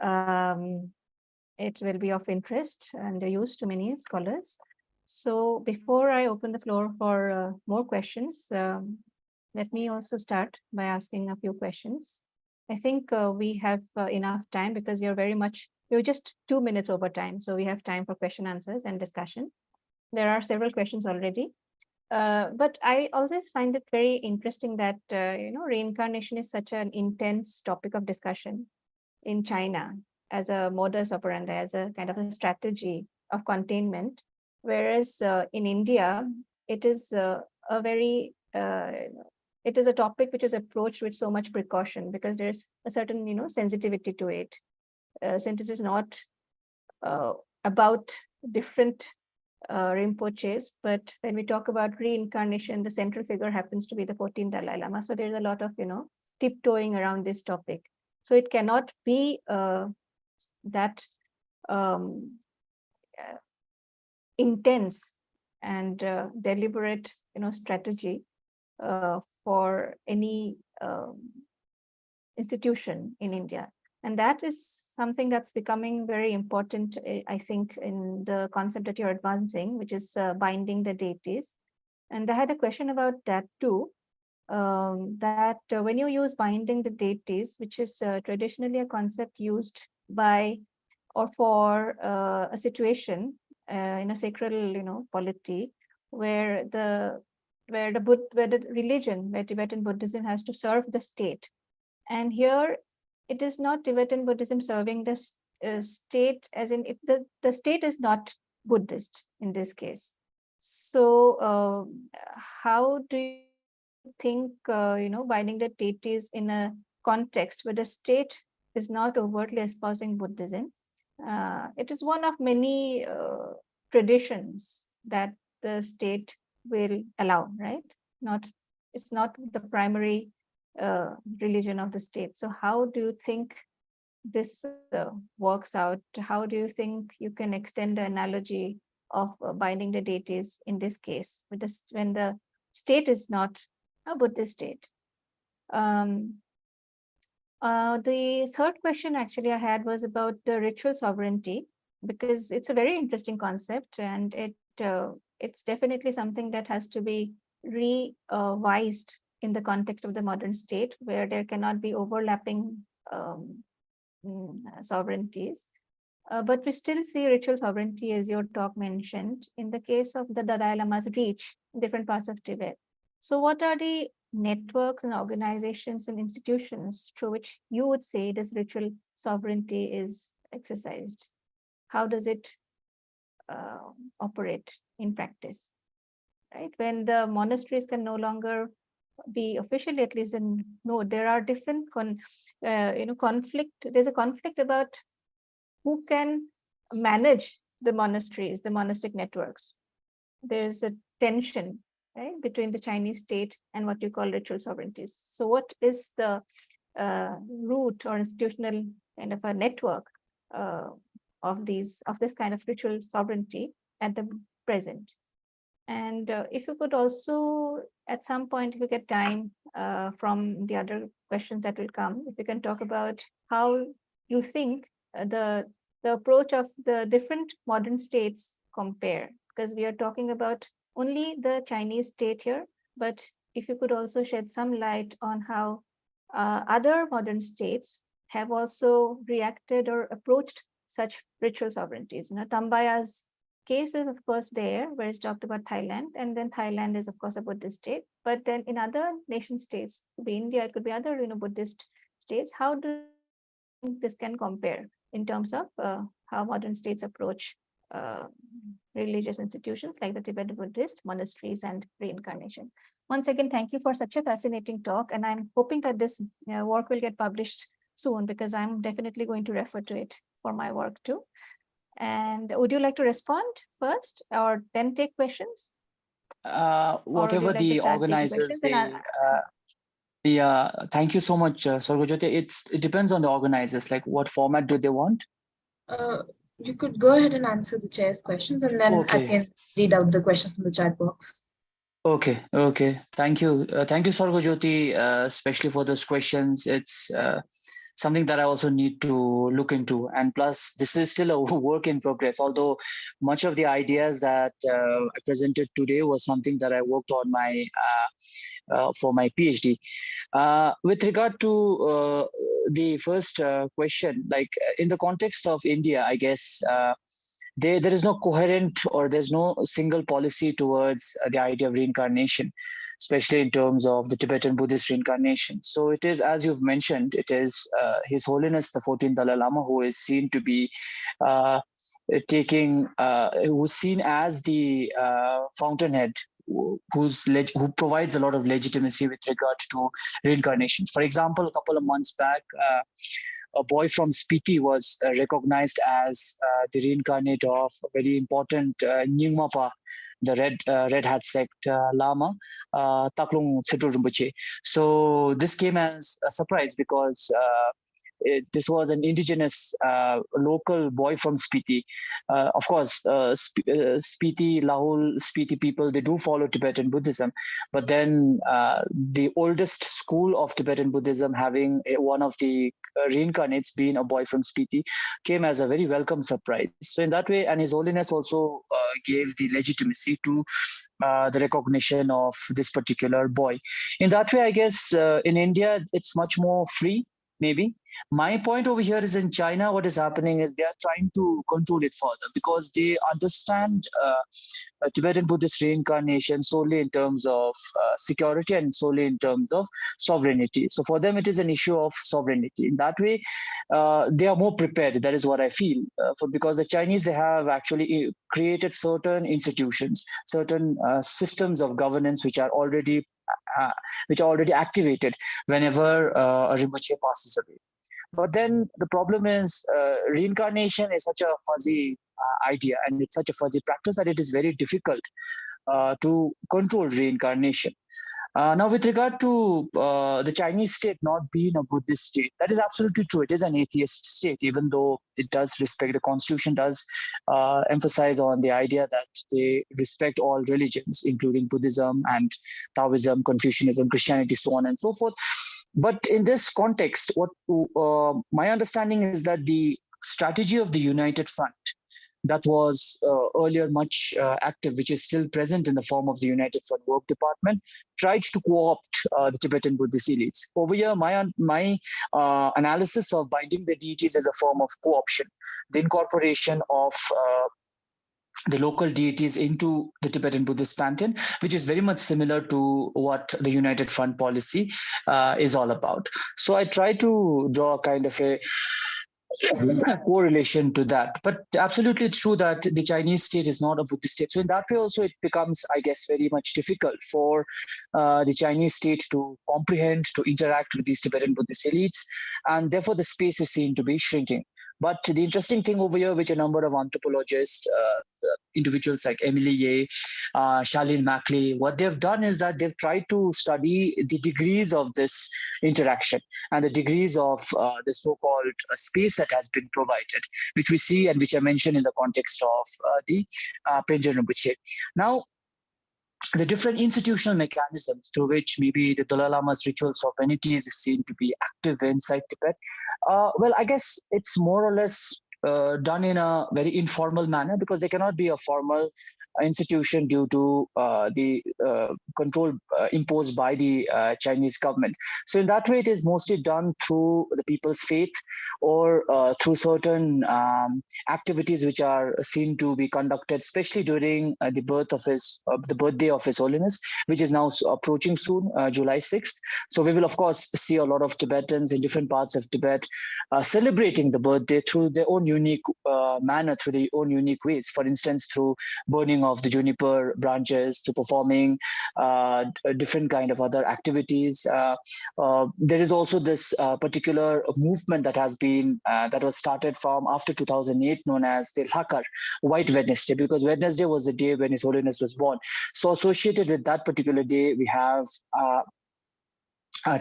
it will be of interest and use to many scholars. So before I open the floor for more questions, let me also start by asking a few questions. I think we have enough time, because you're just 2 minutes over time. So we have time for question answers and discussion. There are several questions already. But I always find it very interesting that, reincarnation is such an intense topic of discussion in China as a modus operandi, as a kind of a strategy of containment. Whereas in India, it is it is a topic which is approached with so much precaution, because there's a certain, sensitivity to it. Since it is not about different rinpoches, but when we talk about reincarnation, the central figure happens to be the 14th Dalai Lama. So there's a lot of, tiptoeing around this topic. So it cannot be that intense and deliberate, strategy for any institution in India. And that is something that's becoming very important, I think, in the concept that you're advancing, which is binding the deities. And I had a question about that too, that when you use binding the deities, which is traditionally a concept used by or for a situation in a sacral, polity, where the religion, where Tibetan Buddhism has to serve the state. And here, it is not Tibetan Buddhism serving the state, as in if the state is not Buddhist in this case. So how do you think, binding the deities in a context where the state is not overtly espousing Buddhism? It is one of many traditions that the state will allow, right? It's not the primary religion of the state. So how do you think this works out? How do you think you can extend the analogy of binding the deities in this case, when the state is not a Buddhist state? The third question actually I had was about the ritual sovereignty, because it's a very interesting concept, and it's definitely something that has to be revised in the context of the modern state, where there cannot be overlapping sovereignties. But we still see ritual sovereignty, as your talk mentioned, in the case of the Dalai Lama's reach in different parts of Tibet. So what are the networks and organizations and institutions through which you would say this ritual sovereignty is exercised? How does it operate in practice? Right, when the monasteries can no longer be officially, at least, and no, there are different conflict. There's a conflict about who can manage the monasteries, the monastic networks. There's a tension, right, between the Chinese state and what you call ritual sovereignties. So what is the root or institutional kind of a network of this kind of ritual sovereignty at the present? And if you could also, at some point, if you get time from the other questions that will come, if you can talk about how you think the approach of the different modern states compare, because we are talking about only the Chinese state here, but if you could also shed some light on how other modern states have also reacted or approached such ritual sovereignties. Tambaya's case is, of course, there, where it's talked about Thailand, and then Thailand is, of course, a Buddhist state. But then in other nation states, it could be India, it could be other Buddhist states, how do you think this can compare in terms of how modern states approach religious institutions like the Tibetan Buddhist monasteries and reincarnation? Once again, thank you for such a fascinating talk, and I'm hoping that this work will get published soon, because I'm definitely going to refer to it for my work too. And would you like to respond first, or then take questions? Whatever the organizers, thank you so much, Sarvajyoti. It depends on the organizers, like what format do they want? You could go ahead and answer the chair's questions, and then I can read out the questions from the chat box. Okay. Thank you. Thank you, Sarvajyoti, especially for those questions. It's something that I also need to look into. And plus, this is still a work in progress, although much of the ideas that I presented today was something that I worked on for my PhD. With regard to the first question, like in the context of India, I guess there is no coherent, or there's no single policy towards the idea of reincarnation, especially in terms of the Tibetan Buddhist reincarnation. So it is, as you've mentioned, it is His Holiness the 14th Dalai Lama who is seen to be who's seen as the fountainhead, who provides a lot of legitimacy with regard to reincarnation. For example, a couple of months back, a boy from Spiti was recognized as the reincarnate of a very important Nyingmapa, the Red Hat sect Lama, Taklung Tsetur Rinpoche. So this came as a surprise, because this was an indigenous local boy from Spiti. Of course, Spiti, Lahul, Spiti people, they do follow Tibetan Buddhism. But then the oldest school of Tibetan Buddhism, having one of the reincarnates being a boy from Spiti, came as a very welcome surprise. So in that way, and His Holiness also gave the legitimacy to the recognition of this particular boy. In that way, I guess in India, it's much more free, maybe. My point over here is, in China, what is happening is they are trying to control it further, because they understand Tibetan Buddhist reincarnation solely in terms of security and solely in terms of sovereignty. So for them, it is an issue of sovereignty. In that way, they are more prepared. That is what I feel. Because the Chinese, they have actually created certain institutions, certain systems of governance which are already activated whenever a Rinpoche passes away. But then the problem is reincarnation is such a fuzzy idea, and it's such a fuzzy practice that it is very difficult to control reincarnation. Now, with regard to the Chinese state not being a Buddhist state, that is absolutely true. It is an atheist state, even though it does respect, the constitution does emphasize on the idea that they respect all religions, including Buddhism and Taoism, Confucianism, Christianity, so on and so forth. But in this context, what my understanding is that the strategy of the United Front that was earlier much active, which is still present in the form of the United Front Work Department, tried to co-opt the Tibetan Buddhist elites. Over here, my analysis of binding the deities as a form of co-option, the incorporation of the local deities into the Tibetan Buddhist pantheon, which is very much similar to what the United Front policy is all about. So I try to draw kind of a correlation to that. But absolutely it's true that the Chinese state is not a Buddhist state. So in that way also it becomes, I guess, very much difficult for the Chinese state to comprehend, to interact with these Tibetan Buddhist elites. And therefore the space is seen to be shrinking. But the interesting thing over here, which a number of anthropologists, individuals like Emily Ye, Charlene Mackley, what they've done is that they've tried to study the degrees of this interaction and the degrees of the so-called space that has been provided, which we see and which I mentioned in the context of the Penjen Rinpoche. Now, the different institutional mechanisms through which maybe the Dalai Lama's ritual sovereignty is seen to be active inside Tibet, well, I guess it's more or less done in a very informal manner, because there cannot be a formal institution due to the control imposed by the Chinese government. So in that way, it is mostly done through the people's faith or through certain activities which are seen to be conducted, especially during the birthday of His Holiness, which is now approaching soon, July 6th. So we will, of course, see a lot of Tibetans in different parts of Tibet celebrating the birthday through their own unique manner, through their own unique ways. For instance, through burning of the juniper branches, to performing different kind of other activities. There is also this particular movement that has been that was started from after 2008, known as the Lakar, White Wednesday, because Wednesday was the day when His Holiness was born. So associated with that particular day, we have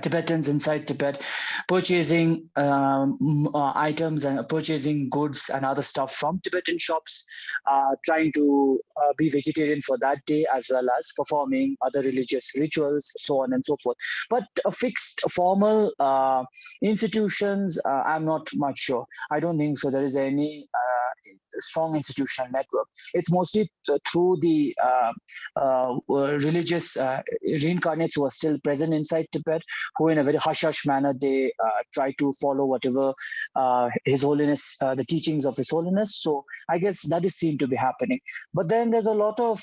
Tibetans inside Tibet purchasing items and purchasing goods and other stuff from Tibetan shops, trying to be vegetarian for that day, as well as performing other religious rituals, so on and so forth. But fixed formal institutions, I'm not much sure. I don't think so. There is any strong institutional network. It's mostly through the religious reincarnates who are still present inside Tibet, who in a very hush-hush manner, they try to follow whatever His Holiness, the teachings of His Holiness. So I guess that is seen to be happening. But then there's a lot of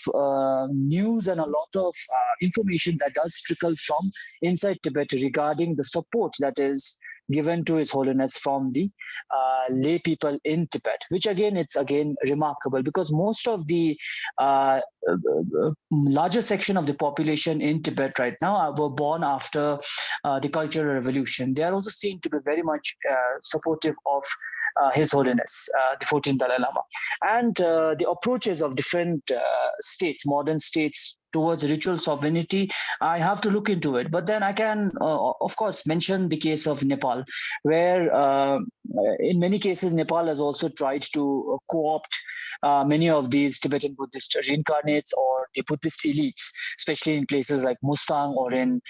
news and a lot of information that does trickle from inside Tibet regarding the support that is given to His Holiness from the lay people in Tibet, which again, it's again remarkable, because most of the larger section of the population in Tibet right now were born after the Cultural Revolution. They are also seen to be very much supportive of His Holiness, the 14th Dalai Lama. And the approaches of different states, modern states, towards ritual sovereignty, I have to look into it. But then I can, of course, mention the case of Nepal, where in many cases, Nepal has also tried to co-opt many of these Tibetan Buddhist reincarnates or the Buddhist elites, especially in places like Mustang or in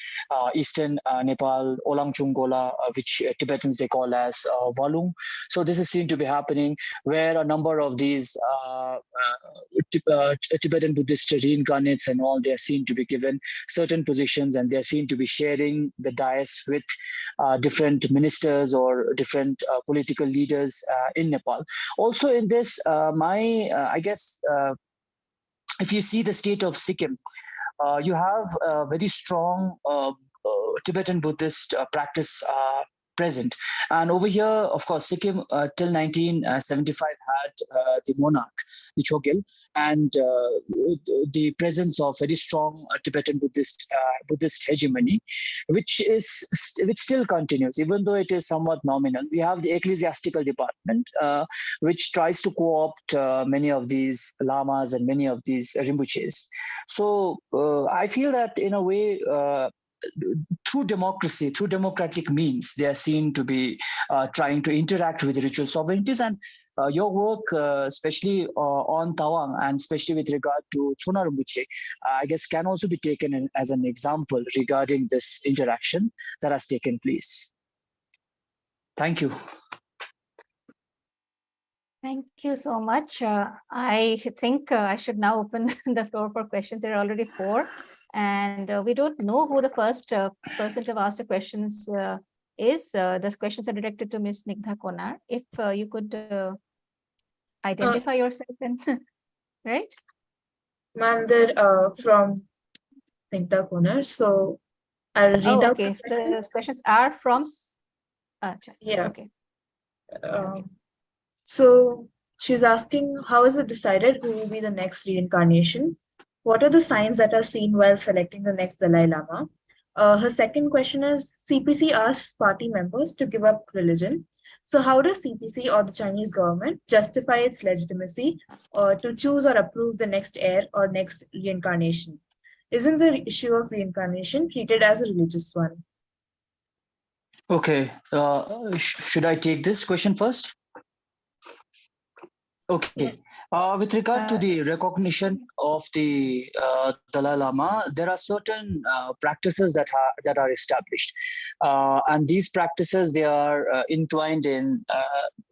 eastern Nepal, Olangchungola, which Tibetans they call as Walung. So this is seen to be happening, where a number of these Tibetan Buddhist reincarnates and all, they are seen to be given certain positions, and they are seen to be sharing the dais with different ministers or different political leaders in Nepal. Also in this, I guess, if you see the state of Sikkim, you have a very strong Tibetan Buddhist practice present. And over here, of course, Sikkim till 1975 had the monarch, the Chogyal, and the presence of very strong Tibetan Buddhist hegemony, which still continues, even though it is somewhat nominal. We have the ecclesiastical department, which tries to co-opt many of these lamas and many of these rinpoches. So I feel that in a way, through democracy, through democratic means, they are seen to be trying to interact with ritual sovereignties. And your work, especially on Tawang, and especially with regard to Chona Rinpoche, I guess can also be taken as an example regarding this interaction that has taken place. Thank you. Thank you so much. I think I should now open the floor for questions. There are already 4, and we don't know who the first person to have asked the questions is. Those questions are directed to Ms. Nigdha Konar. If you could identify yourself and right? Ma'am, they're from Nigda Konar, so I'll read out Okay. the The questions. questions are from. Yeah. Okay. So she's asking, how is it decided who will be the next reincarnation? What are the signs that are seen while selecting the next Dalai Lama? Her second question is, CPC asks party members to give up religion. So how does CPC or the Chinese government justify its legitimacy to choose or approve the next heir or next reincarnation? Isn't the issue of reincarnation treated as a religious one? Okay, should I take this question first? Okay. Yes. With regard to the recognition of the Dalai Lama, there are certain practices that are established, and these practices, they are entwined in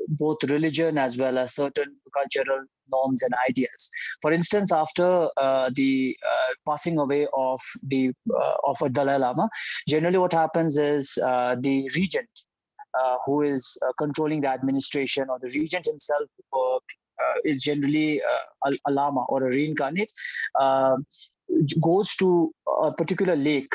both religion as well as certain cultural norms and ideas. For instance, after the passing away of a Dalai Lama, generally what happens is the regent, who is controlling the administration, or the regent himself, is generally a lama or a reincarnate, uh, goes to a particular lake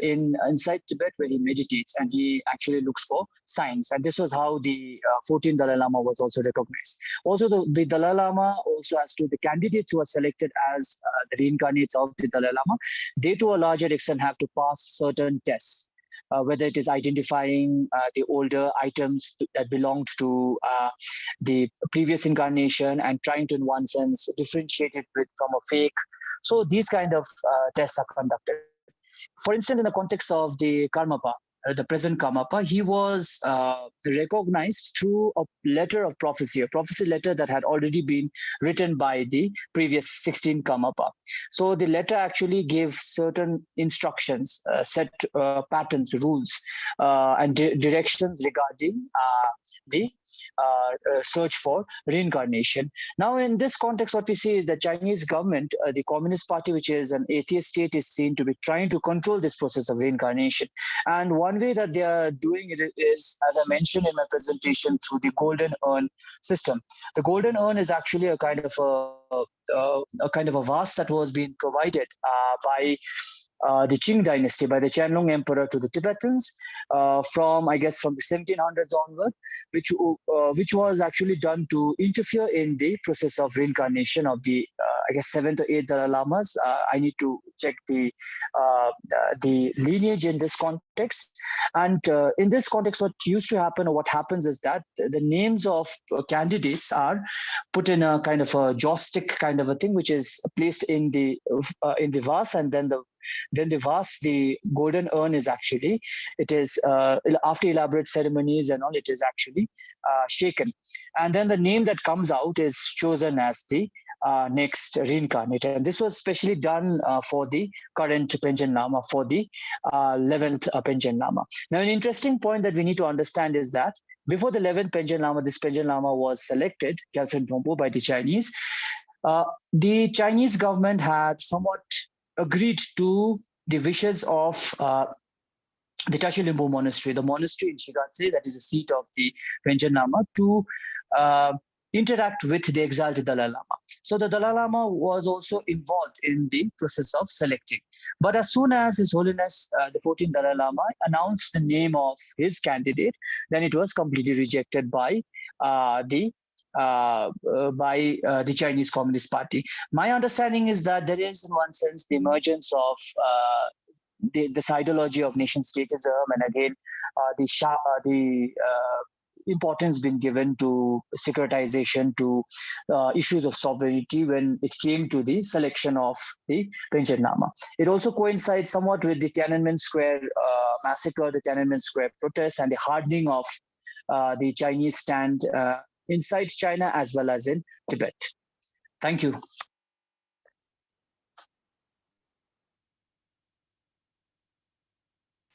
inside Tibet, where he meditates and he actually looks for signs. And this was how the 14th Dalai Lama was also recognized. Also, the Dalai Lama, also as to the candidates who are selected as the reincarnates of the Dalai Lama, they to a larger extent have to pass certain tests. Whether it is identifying the older items that belonged to the previous incarnation and trying to, in one sense, differentiate it from a fake. So these kind of tests are conducted. For instance, in the context of the Karmapa, the present Karmapa, he was recognized through a letter of prophecy, a prophecy letter that had already been written by the previous 16 Karmapa. So the letter actually gave certain instructions, set patterns, rules, and directions regarding the search for reincarnation. Now, in this context, what we see is the Chinese government, the Communist Party, which is an atheist state, is seen to be trying to control this process of reincarnation. And one way that they are doing it is, as I mentioned in my presentation, through the golden urn system. The golden urn is actually a kind of a vase that was being provided by the Qing dynasty, by the Qianlong Emperor, to the Tibetans from, I guess, from the 1700s onward, which was actually done to interfere in the process of reincarnation of the, I guess, 7th or 8th Dalai Lamas. I need to check the lineage in this context. And in this context, what used to happen, or what happens, is that the names of candidates are put in a kind of a joystick kind of a thing, which is placed in the vase, and then the vase, the golden urn, is actually, it is after elaborate ceremonies and all, it is actually shaken, and then the name that comes out is chosen as the next reincarnate. And this was specially done for the current Penchen Lama, for the 11th Penchen Lama. Now, an interesting point that we need to understand is that before the 11th Penchen Lama, this Penchen Lama was selected, Gyaltsen Trungpa, by the Chinese. The Chinese government had somewhat agreed to the wishes of the Tashi-Limbu monastery, the monastery in Shigatse, that is the seat of the Penchen Lama, to interact with the exiled Dalai Lama. So the Dalai Lama was also involved in the process of selecting. But as soon as His Holiness, the 14th Dalai Lama, announced the name of his candidate, then it was completely rejected by the Chinese Communist Party. My understanding is that there is, in one sense, the emergence of this ideology of nation statism, and again, the importance been given to securitization, to issues of sovereignty when it came to the selection of the Penchen Lama. It also coincides somewhat with the Tiananmen Square massacre, the Tiananmen Square protests, and the hardening of the Chinese stand inside China as well as in Tibet. Thank you.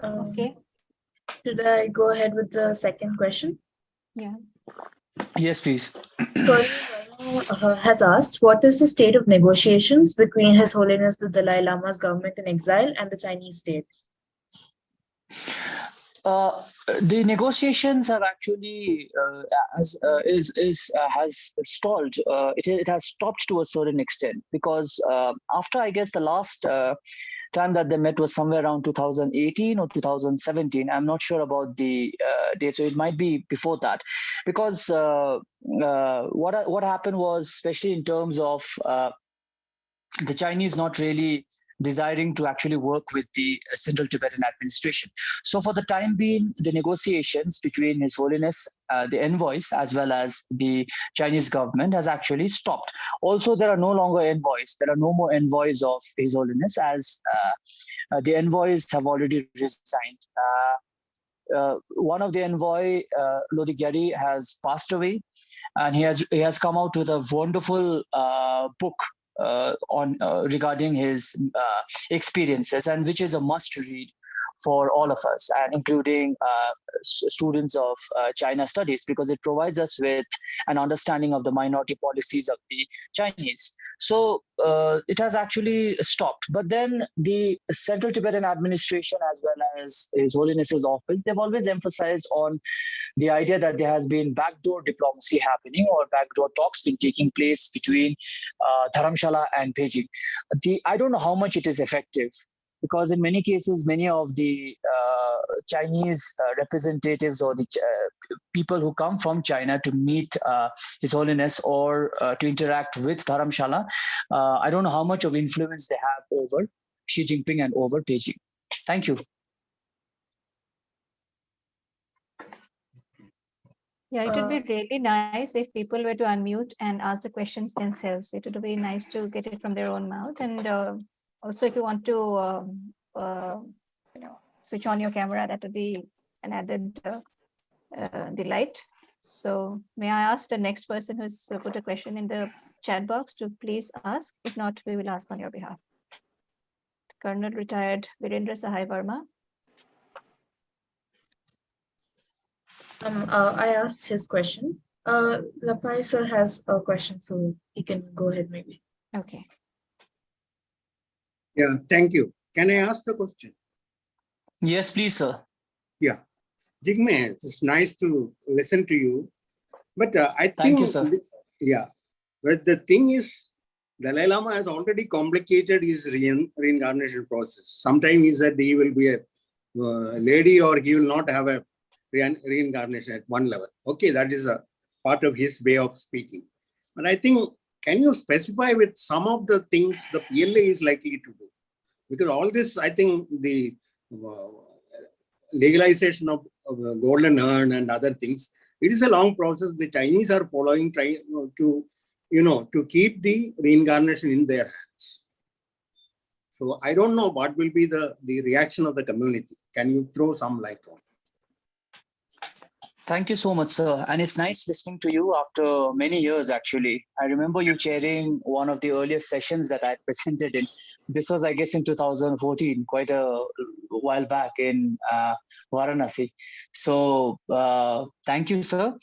Okay. Should I go ahead with the second question? Yeah. Yes, please. Has asked, what is the state of negotiations between His Holiness the Dalai Lama's government in exile and the Chinese state? The negotiations have actually has stalled. It has stopped to a certain extent because after, I guess, the last time that they met was somewhere around 2018 or 2017. I'm not sure about the date, so it might be before that, because what happened was, especially in terms of the Chinese not really desiring to actually work with the Central Tibetan administration. So for the time being, the negotiations between His Holiness, the envoys, as well as the Chinese government has actually stopped. Also, there are no longer envoys. There are no more envoys of His Holiness, as the envoys have already resigned. One of the envoy, Lodi Gyari, has passed away, and he has come out with a wonderful book on regarding his experiences, and which is a must read for all of us, and including students of China studies, because it provides us with an understanding of the minority policies of the Chinese. So it has actually stopped. But then the Central Tibetan administration, as well as His Holiness's office, they've always emphasized on the idea that there has been backdoor diplomacy happening, or backdoor talks been taking place between Dharamshala and Beijing. I don't know how much it is effective, because in many cases, many of the Chinese representatives, or the people who come from China to meet His Holiness, or to interact with Dharamshala, I don't know how much of influence they have over Xi Jinping and over Beijing. Thank you. Yeah, it would be really nice if people were to unmute and ask the questions themselves. It would be nice to get it from their own mouth. And also, if you want to, switch on your camera, that would be an added delight. So, may I ask the next person who's put a question in the chat box to please ask? If not, we will ask on your behalf. Colonel Retired Virendra Sahai Verma. I asked his question. Lapai sir has a question, so he can go ahead maybe. Okay. Yeah, thank you. Can I ask the question? Yes, please, sir. Yeah. Jigme, it's nice to listen to you. But I think, thank you, sir. Yeah. But the thing is, Dalai Lama has already complicated his reincarnation process. Sometimes he said he will be a lady, or he will not have a reincarnation at one level. Okay, that is a part of his way of speaking. But I think, can you specify with some of the things the PLA is likely to do? Because all this, I think, the legalization of golden urn and other things, it is a long process. The Chinese are following, trying to keep the reincarnation in their hands. So I don't know what will be the reaction of the community. Can you throw some light on? Thank you so much, sir. And it's nice listening to you after many years, actually. I remember you chairing one of the earliest sessions that I presented in. This was, I guess, in 2014, quite a while back in Varanasi. So thank you, sir.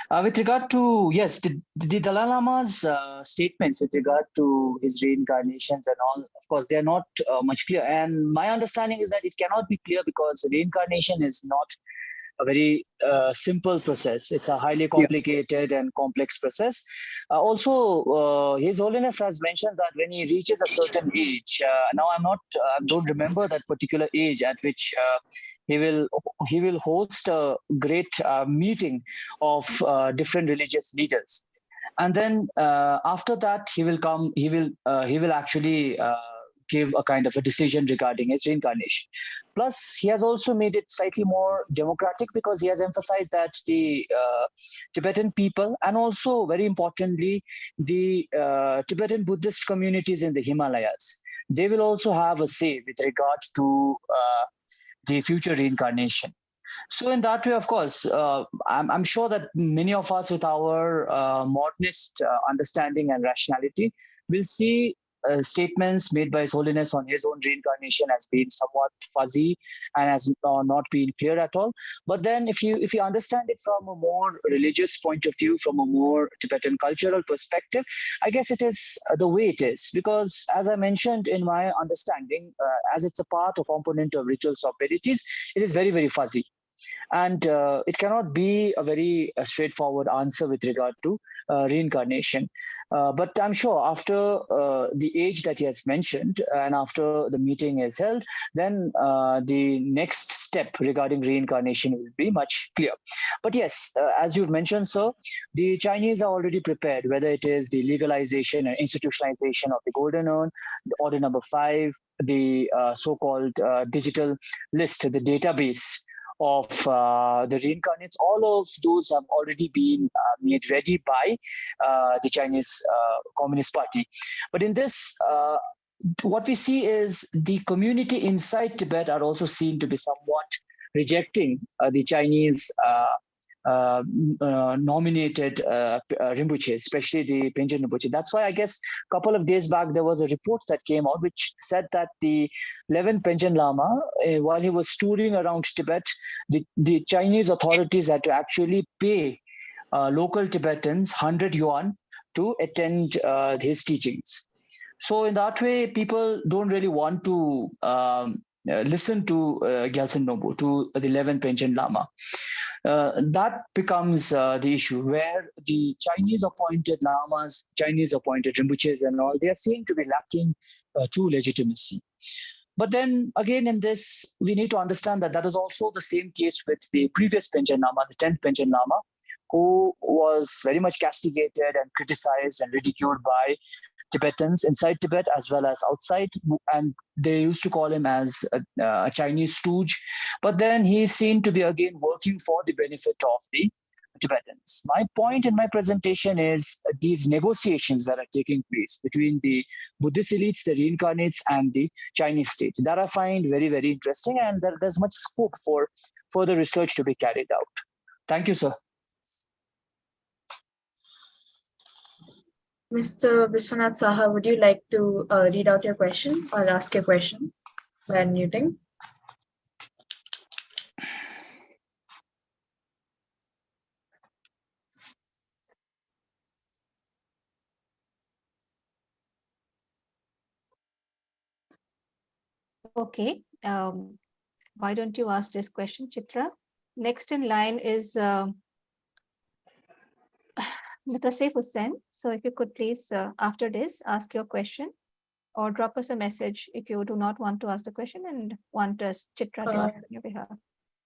With regard to, yes, the Dalai Lama's statements with regard to his reincarnations and all, of course, they are not much clear. And my understanding is that it cannot be clear because reincarnation is not a very simple process. It's a highly complicated and complex process. Also, His Holiness has mentioned that when he reaches a certain age, now don't remember that particular age at which he will host a great meeting of different religious leaders, and then after that he will actually give a kind of a decision regarding his reincarnation. Plus, he has also made it slightly more democratic, because he has emphasized that the Tibetan people, and also very importantly, the Tibetan Buddhist communities in the Himalayas, they will also have a say with regard to the future reincarnation. So in that way, of course, I'm sure that many of us with our modernist understanding and rationality will see statements made by His Holiness on his own reincarnation has been somewhat fuzzy and has not been clear at all. But then, if you understand it from a more religious point of view, from a more Tibetan cultural perspective, I guess it is the way it is. Because, as I mentioned in my understanding, as it's a part or component of rituals of deities, it is very, very fuzzy. And it cannot be a very straightforward answer with regard to reincarnation. But I'm sure after the age that he has mentioned and after the meeting is held, then the next step regarding reincarnation will be much clear. But yes, as you've mentioned, sir, the Chinese are already prepared, whether it is the legalization and institutionalization of the golden urn, the order number 5, the so-called digital list, the database of the reincarnates. All of those have already been made ready by the Chinese Communist Party. But in this, what we see is the community inside Tibet are also seen to be somewhat rejecting the Chinese nominated Rinpoche, especially the Penchen Rinpoche. That's why I guess a couple of days back there was a report that came out which said that the 11th Penchen Lama, while he was touring around Tibet, the Chinese authorities had to actually pay local Tibetans 100 yuan to attend his teachings. So in that way, people don't really want to listen to Gyaltsen Nobu, to the 11th Penchen Lama. That becomes the issue where the Chinese appointed lamas, Chinese appointed rinpoches and all, they are seen to be lacking true legitimacy. But then again, in this, we need to understand that that is also the same case with the previous Penchen Lama, the 10th Penchen Lama, who was very much castigated and criticized and ridiculed by Tibetans inside Tibet as well as outside, and they used to call him as a Chinese stooge. But then he is seen to be again working for the benefit of the Tibetans. My point in my presentation is these negotiations that are taking place between the Buddhist elites, the reincarnates, and the Chinese state, that I find very, very interesting, and there's much scope for further research to be carried out. Thank you, sir. Mr. Viswanath Saha, would you like to read out your question or ask your question by unmuting? Okay. Why don't you ask this question, Chitra? Next in line is Mutasif Hussain. So if you could please, after this, ask your question or drop us a message if you do not want to ask the question and want us, Chitra, to ask on your behalf.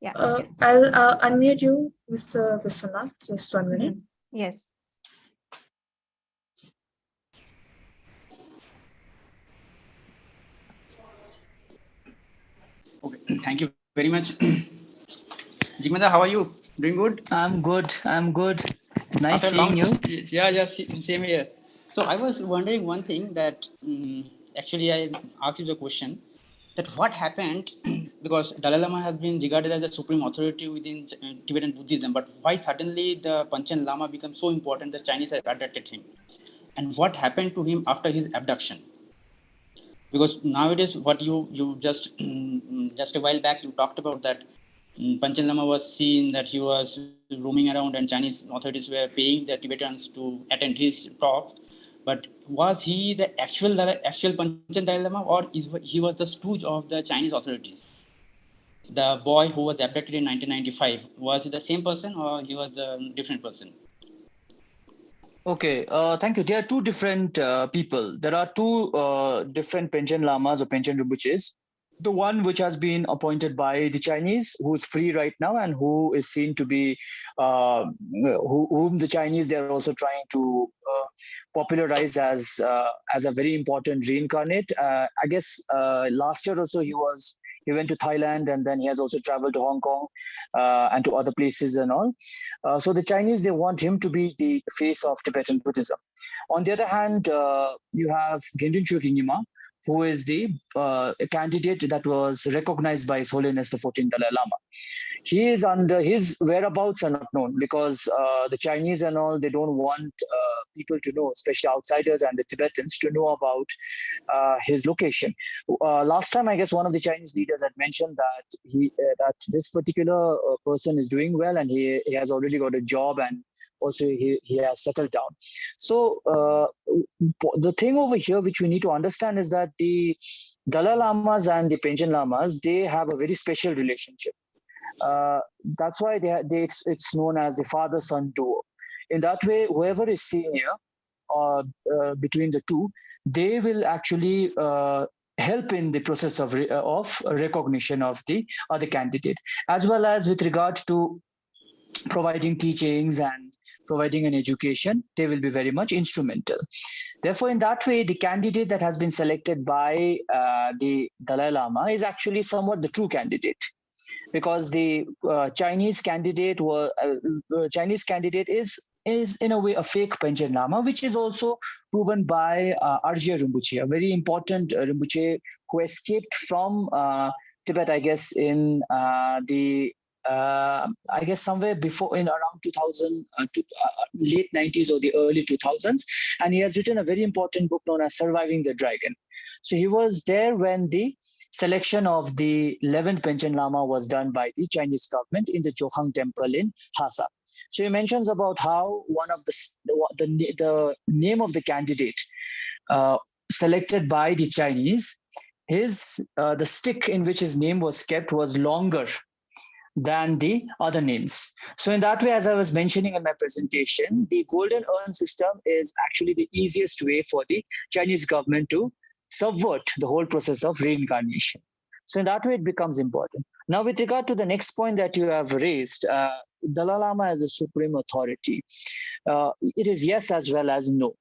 Yeah. I'll unmute you, Mr. Viswanath, just 1 minute. Yes. Okay, thank you very much. Jigmada, how are you? Doing good? I'm good. Nice seeing you. Yeah, same here. So I was wondering one thing that actually I asked you the question that what happened because Dalai Lama has been regarded as the supreme authority within Tibetan Buddhism, but why suddenly the Panchen Lama became so important that Chinese have abducted him? And what happened to him after his abduction? Because nowadays what you just a while back you talked about that Panchen Lama was seen that he was roaming around and Chinese authorities were paying the Tibetans to attend his talks. But was he the actual Panchen Dalai Lama, or he was the stooge of the Chinese authorities? The boy who was abducted in 1995, was he the same person or he was a different person? Okay, thank you. There are two different people. There are two different Penchen Lamas or Penchen Rinpoches. The one which has been appointed by the Chinese, who is free right now, and who is seen to be, whom the Chinese, they are also trying to popularize as a very important reincarnate. I guess last year also he went to Thailand, and then he has also traveled to Hong Kong and to other places and all. So the Chinese, they want him to be the face of Tibetan Buddhism. On the other hand, you have Gendun Chögyam, who is the candidate that was recognized by His Holiness the 14th Dalai Lama. He is under, his whereabouts are not known because the Chinese and all, they don't want people to know, especially outsiders and the Tibetans, to know about his location. Last time, I guess one of the Chinese leaders had mentioned that that this particular person is doing well and he has already got a job and also he has settled down. So the thing over here which we need to understand is that the Dalai Lamas and the Panchen Lamas, they have a very special relationship. That's why it's known as the father-son duo. In that way, whoever is senior between the two, they will actually help in the process of recognition of the other candidate, as well as with regard to providing teachings and providing an education. They will be very much instrumental. Therefore, in that way, the candidate that has been selected by the Dalai Lama is actually somewhat the true candidate, because the Chinese candidate is in a way a fake Panchen Lama, which is also proven by Arjia Rinpoche, a very important Rinpoche who escaped from Tibet, I guess, in I guess somewhere before, in around 2000, late 90s or the early 2000s. And he has written a very important book known as Surviving the Dragon. So he was there when the selection of the 11th Panchen Lama was done by the Chinese government in the Chokhang temple in Lhasa. So he mentions about how one of the name of the candidate selected by the Chinese, the stick in which his name was kept was longer than the other names. So in that way, as I was mentioning in my presentation, the golden urn system is actually the easiest way for the Chinese government to subvert the whole process of reincarnation. So in that way, it becomes important. Now, with regard to the next point that you have raised, Dalai Lama as a supreme authority, it is yes as well as no.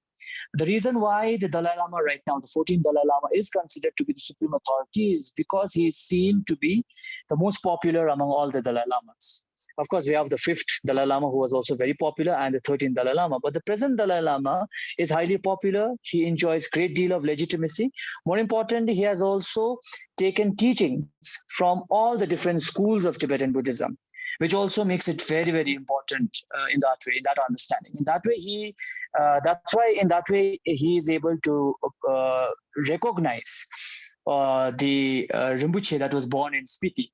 The reason why the Dalai Lama right now, the 14th Dalai Lama, is considered to be the supreme authority is because he is seen to be the most popular among all the Dalai Lamas. Of course, we have the 5th Dalai Lama, who was also very popular, and the 13th Dalai Lama. But the present Dalai Lama is highly popular. He enjoys a great deal of legitimacy. More importantly, he has also taken teachings from all the different schools of Tibetan Buddhism, which also makes it very, very important in that way, in that understanding. In that way, that's why in that way, he is able to recognize the Rinpoche that was born in Spiti,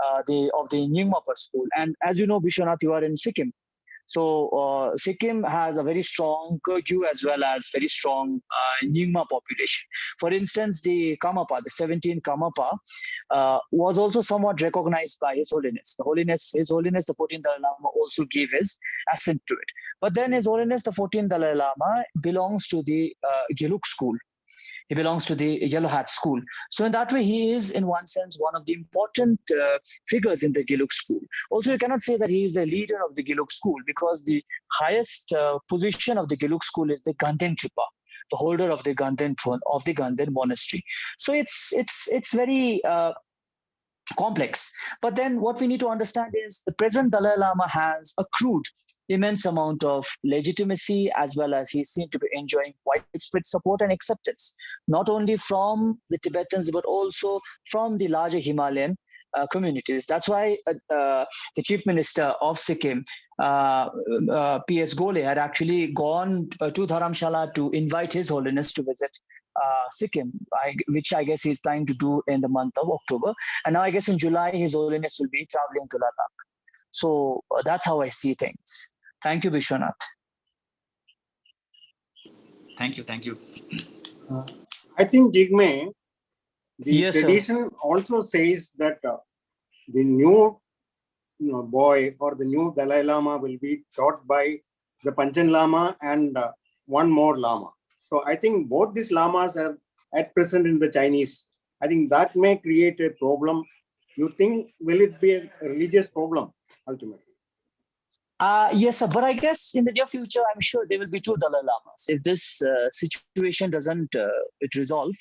of the Nyingma school. And as you know, Vishwanath, you are in Sikkim. So Sikkim has a very strong Kyrgyz as well as very strong Nyingma population. For instance, the Karmapa, the 17th Karmapa, was also somewhat recognized by His Holiness. His Holiness, the 14th Dalai Lama, also gave his assent to it. But then His Holiness, the 14th Dalai Lama, belongs to the Gelug school. He belongs to the Yellow Hat school. So in that way, he is, in one sense, one of the important figures in the Gelug school. Also, you cannot say that he is the leader of the Gelug school, because the highest position of the Gelug school is the Ganden Chupa, the holder of the Ganden throne of the Ganden monastery. So it's very complex. But then what we need to understand is the present Dalai Lama has accrued immense amount of legitimacy, as well as he seemed to be enjoying widespread support and acceptance, not only from the Tibetans, but also from the larger Himalayan communities. That's why the Chief Minister of Sikkim, P.S. Gole, had actually gone to Dharamshala to invite His Holiness to visit Sikkim, which I guess he's trying to do in the month of October. And now I guess in July, His Holiness will be traveling to Ladakh. So that's how I see things. Thank you, Vishwanath. Thank you. Thank you. I think, Jigme, the Yes, tradition also says that the new boy or the new Dalai Lama will be taught by the Panchen Lama and one more Lama. So I think both these Lamas are at present in the Chinese. I think that may create a problem. You think, will it be a religious problem ultimately? Yes, sir. But I guess in the near future, I'm sure there will be 2 Dalai Lamas. If this situation doesn't resolve,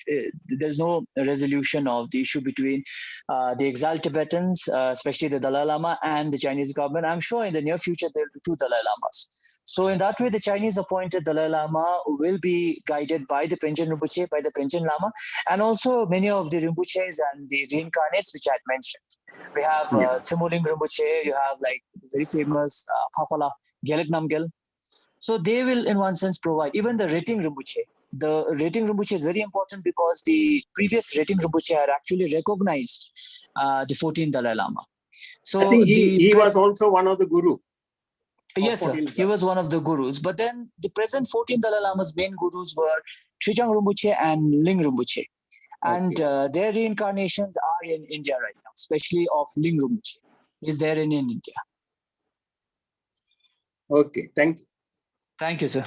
there's no resolution of the issue between the exiled Tibetans, especially the Dalai Lama, and the Chinese government. I'm sure in the near future, there will be 2 Dalai Lamas. So in that way, the Chinese appointed Dalai Lama will be guided by the Penchen Rinpoche, by the Penchen Lama, and also many of the Rinpoches and the reincarnates, which I had mentioned. We have Tsemoling Rinpoche, you have like very famous Papala Gelek Namgel. So they will, in one sense, provide even the rating Rinpoche. The rating Rinpoche is very important because the previous rating Rinpoche had actually recognized the 14th Dalai Lama. So I think he was also one of the guru. Yes, sir. He was one of the gurus. But then the present 14 Dalai Lama's main gurus were Trijang Rinpoche and Ling Rinpoche. And their reincarnations are in India right now, especially of Ling Rinpoche. Is there in India. Okay, thank you. Thank you, sir.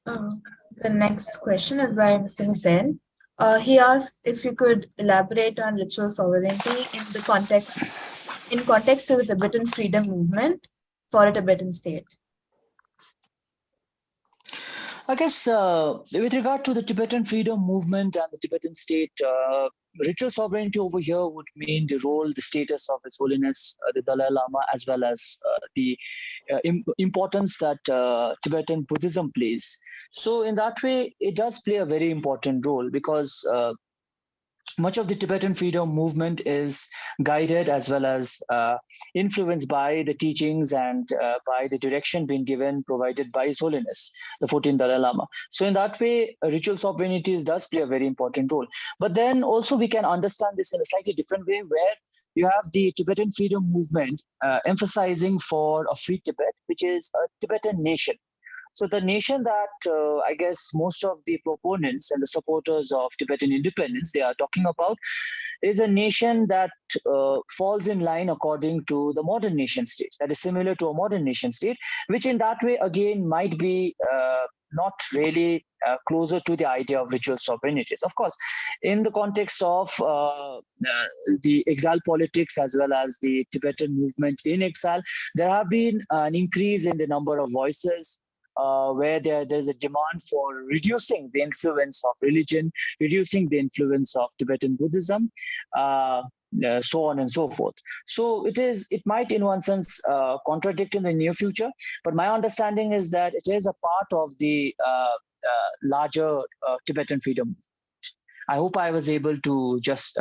The next question is by Mr. Hussain. He asked if you could elaborate on ritual sovereignty in the context of the Tibetan freedom movement for a Tibetan state. I guess with regard to the Tibetan freedom movement and the Tibetan state, ritual sovereignty over here would mean the role, the status of His Holiness, the Dalai Lama, as well as the importance that Tibetan Buddhism plays. So in that way, it does play a very important role because much of the Tibetan freedom movement is guided as well as influenced by the teachings and by the direction being provided by His Holiness, the 14th Dalai Lama. So in that way, ritual sovereignty does play a very important role. But then also we can understand this in a slightly different way, where you have the Tibetan freedom movement emphasizing for a free Tibet, which is a Tibetan nation. So the nation that I guess most of the proponents and the supporters of Tibetan independence, they are talking about, is a nation that falls in line according to the modern nation state, that is similar to a modern nation state, which in that way again might be not really closer to the idea of ritual sovereignty. Of course, in the context of the exile politics as well as the Tibetan movement in exile, there have been an increase in the number of voices where there's a demand for reducing the influence of religion, reducing the influence of Tibetan Buddhism, so on and so forth. So it might in one sense contradict in the near future, but my understanding is that it is a part of the larger Tibetan freedom movement. I hope I was able to just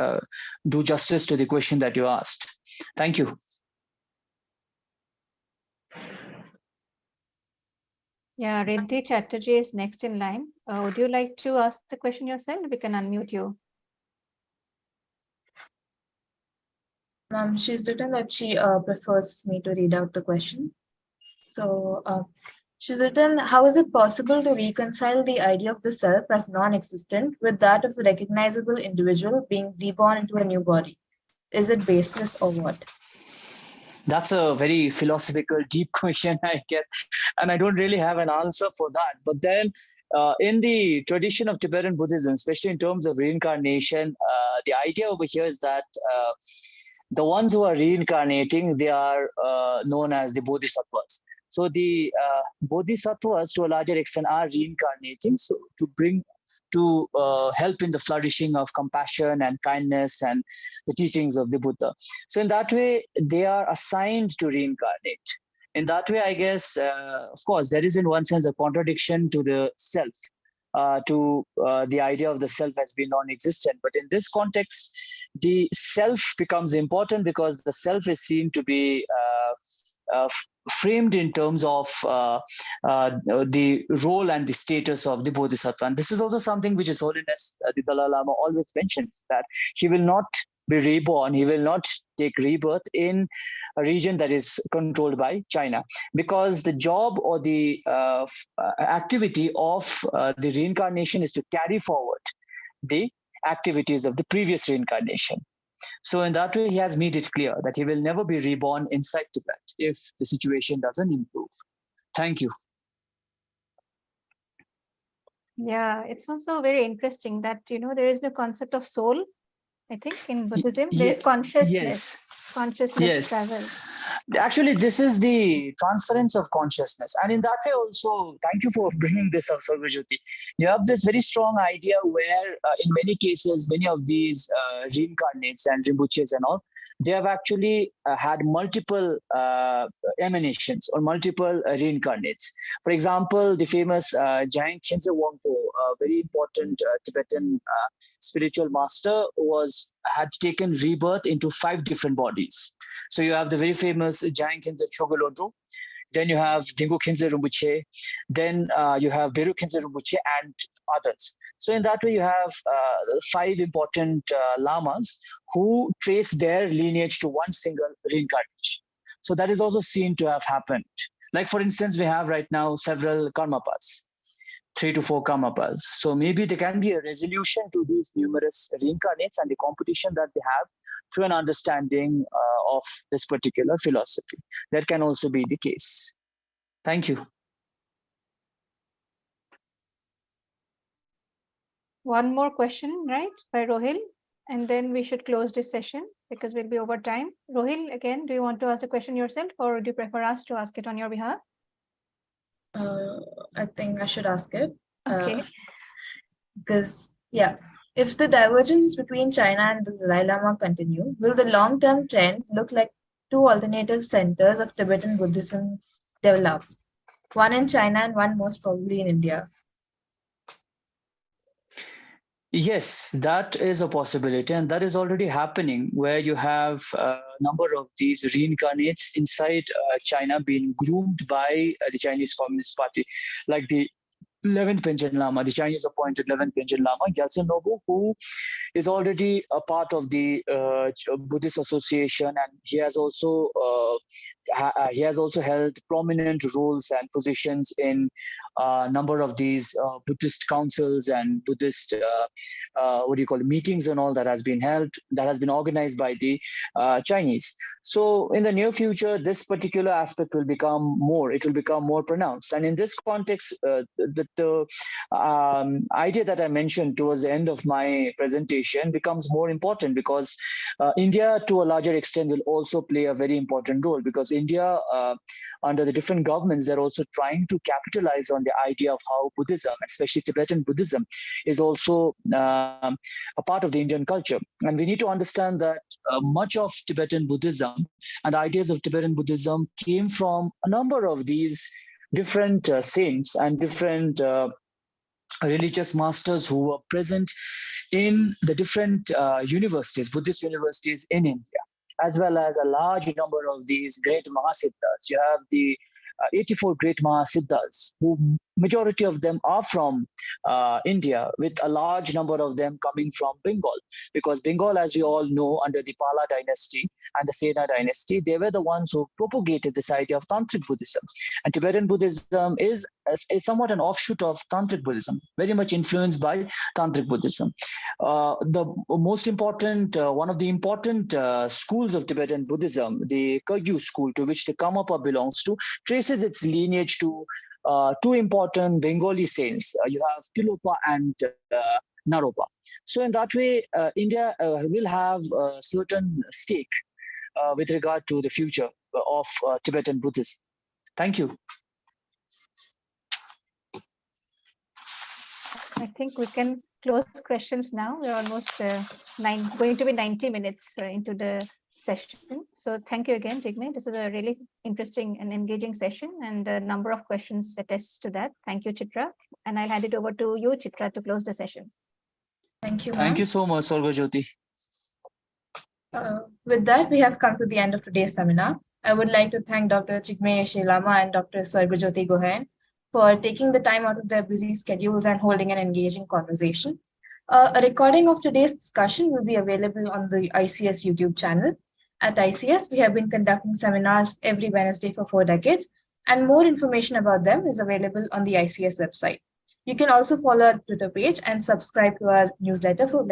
do justice to the question that you asked. Thank you. Yeah, Riddhi Chatterjee is next in line. Would you like to ask the question yourself? We can unmute you. She's written that she prefers me to read out the question. So she's written, how is it possible to reconcile the idea of the self as non-existent with that of a recognizable individual being reborn into a new body? Is it baseless or what? That's a very philosophical, deep question, I guess. And I don't really have an answer for that. But then in the tradition of Tibetan Buddhism, especially in terms of reincarnation, the idea over here is that the ones who are reincarnating, they are known as the Bodhisattvas. So the Bodhisattvas, to a larger extent, are reincarnating to help in the flourishing of compassion and kindness and the teachings of the Buddha. So in that way, they are assigned to reincarnate. In that way, I guess, of course, there is in one sense a contradiction to the self, to the idea of the self as being non-existent. But in this context, the self becomes important because the self is seen to be framed in terms of the role and the status of the Bodhisattva. And this is also something which His Holiness, the Dalai Lama, always mentions, that he will not be reborn, he will not take rebirth in a region that is controlled by China, because the job or the activity of the reincarnation is to carry forward the activities of the previous reincarnation. So in that way, he has made it clear that he will never be reborn inside Tibet if the situation doesn't improve. Thank you. Yeah, it's also very interesting that, there is no concept of soul. I think in Buddhism, there is consciousness. Consciousness travel. Actually, this is the transference of consciousness. And in that way also, thank you for bringing this up, Sarvajyoti. You have this very strong idea where in many cases, many of these reincarnates and Rinpoches and all, they have actually had multiple emanations or multiple reincarnates. For example, the famous Giant Khyentse Wangpo, a very important Tibetan spiritual master, had taken rebirth into 5 different bodies. So you have the very famous Giant Khyentse Chogyalodro, then you have Dingo Khyentse Rinpoche, then you have Beru Khyentse Rinpoche, and others. So in that way, you have 5 important lamas who trace their lineage to one single reincarnation. So that is also seen to have happened. Like, for instance, we have right now several karmapas, 3 to 4 karmapas. So maybe there can be a resolution to these numerous reincarnates and the competition that they have through an understanding of this particular philosophy. That can also be the case. Thank you. One more question, right, by Rohil, and then we should close this session because we'll be over time. Rohil, again, do you want to ask the question yourself, or do you prefer us to ask it on your behalf? I think I should ask it. Okay. Because, yeah, if the divergence between China and the Dalai Lama continue, will the long-term trend look like 2 alternative centers of Tibetan Buddhism develop? One in China and one most probably in India. Yes, that is a possibility, and that is already happening, where you have a number of these reincarnates inside China being groomed by the Chinese Communist Party, like the 11th Panchen Lama, the Chinese appointed 11th Panchen Lama, Gyaltsen Nobu, who is already a part of the Buddhist Association, and he has also held prominent roles and positions in a number of these Buddhist councils and Buddhist meetings and all that has been held, that has been organized by the Chinese. So in the near future, this particular aspect will become more pronounced. And in this context, the idea that I mentioned towards the end of my presentation becomes more important, because India, to a larger extent, will also play a very important role, because India, under the different governments, they're also trying to capitalize on the idea of how Buddhism, especially Tibetan Buddhism, is also a part of the Indian culture. And we need to understand that much of Tibetan Buddhism and the ideas of Tibetan Buddhism came from a number of these different saints and different religious masters who were present in the different universities, Buddhist universities in India, as well as a large number of these great Mahasiddhas. You have the 84 great Mahasiddhas, who majority of them are from India, with a large number of them coming from Bengal. Because Bengal, as we all know, under the Pala dynasty and the Sena dynasty, they were the ones who propagated this idea of Tantric Buddhism. And Tibetan Buddhism is somewhat an offshoot of Tantric Buddhism, very much influenced by Tantric Buddhism. The most important, one of the important schools of Tibetan Buddhism, the Kagyu school, to which the Karmapa belongs to, traces its lineage to 2 important Bengali saints. You have Tilopa and Naropa. So in that way, India will have a certain stake with regard to the future of Tibetan Buddhism. Thank you. I think we can close questions now. We're almost going to be 90 minutes into the session. So thank you again, Jigme. This is a really interesting and engaging session, and a number of questions attest to that. Thank you, Chitra. And I'll hand it over to you, Chitra, to close the session. Thank you, ma'am. Thank you so much, Sorgajyoti. With that, we have come to the end of today's seminar. I would like to thank Dr. Jigme Yeshe Lama and Dr. Swargajyoti Gohain for taking the time out of their busy schedules and holding an engaging conversation. A recording of today's discussion will be available on the ICS YouTube channel. At ICS, we have been conducting seminars every Wednesday for 4 decades, and more information about them is available on the ICS website. You can also follow our Twitter page and subscribe to our newsletter for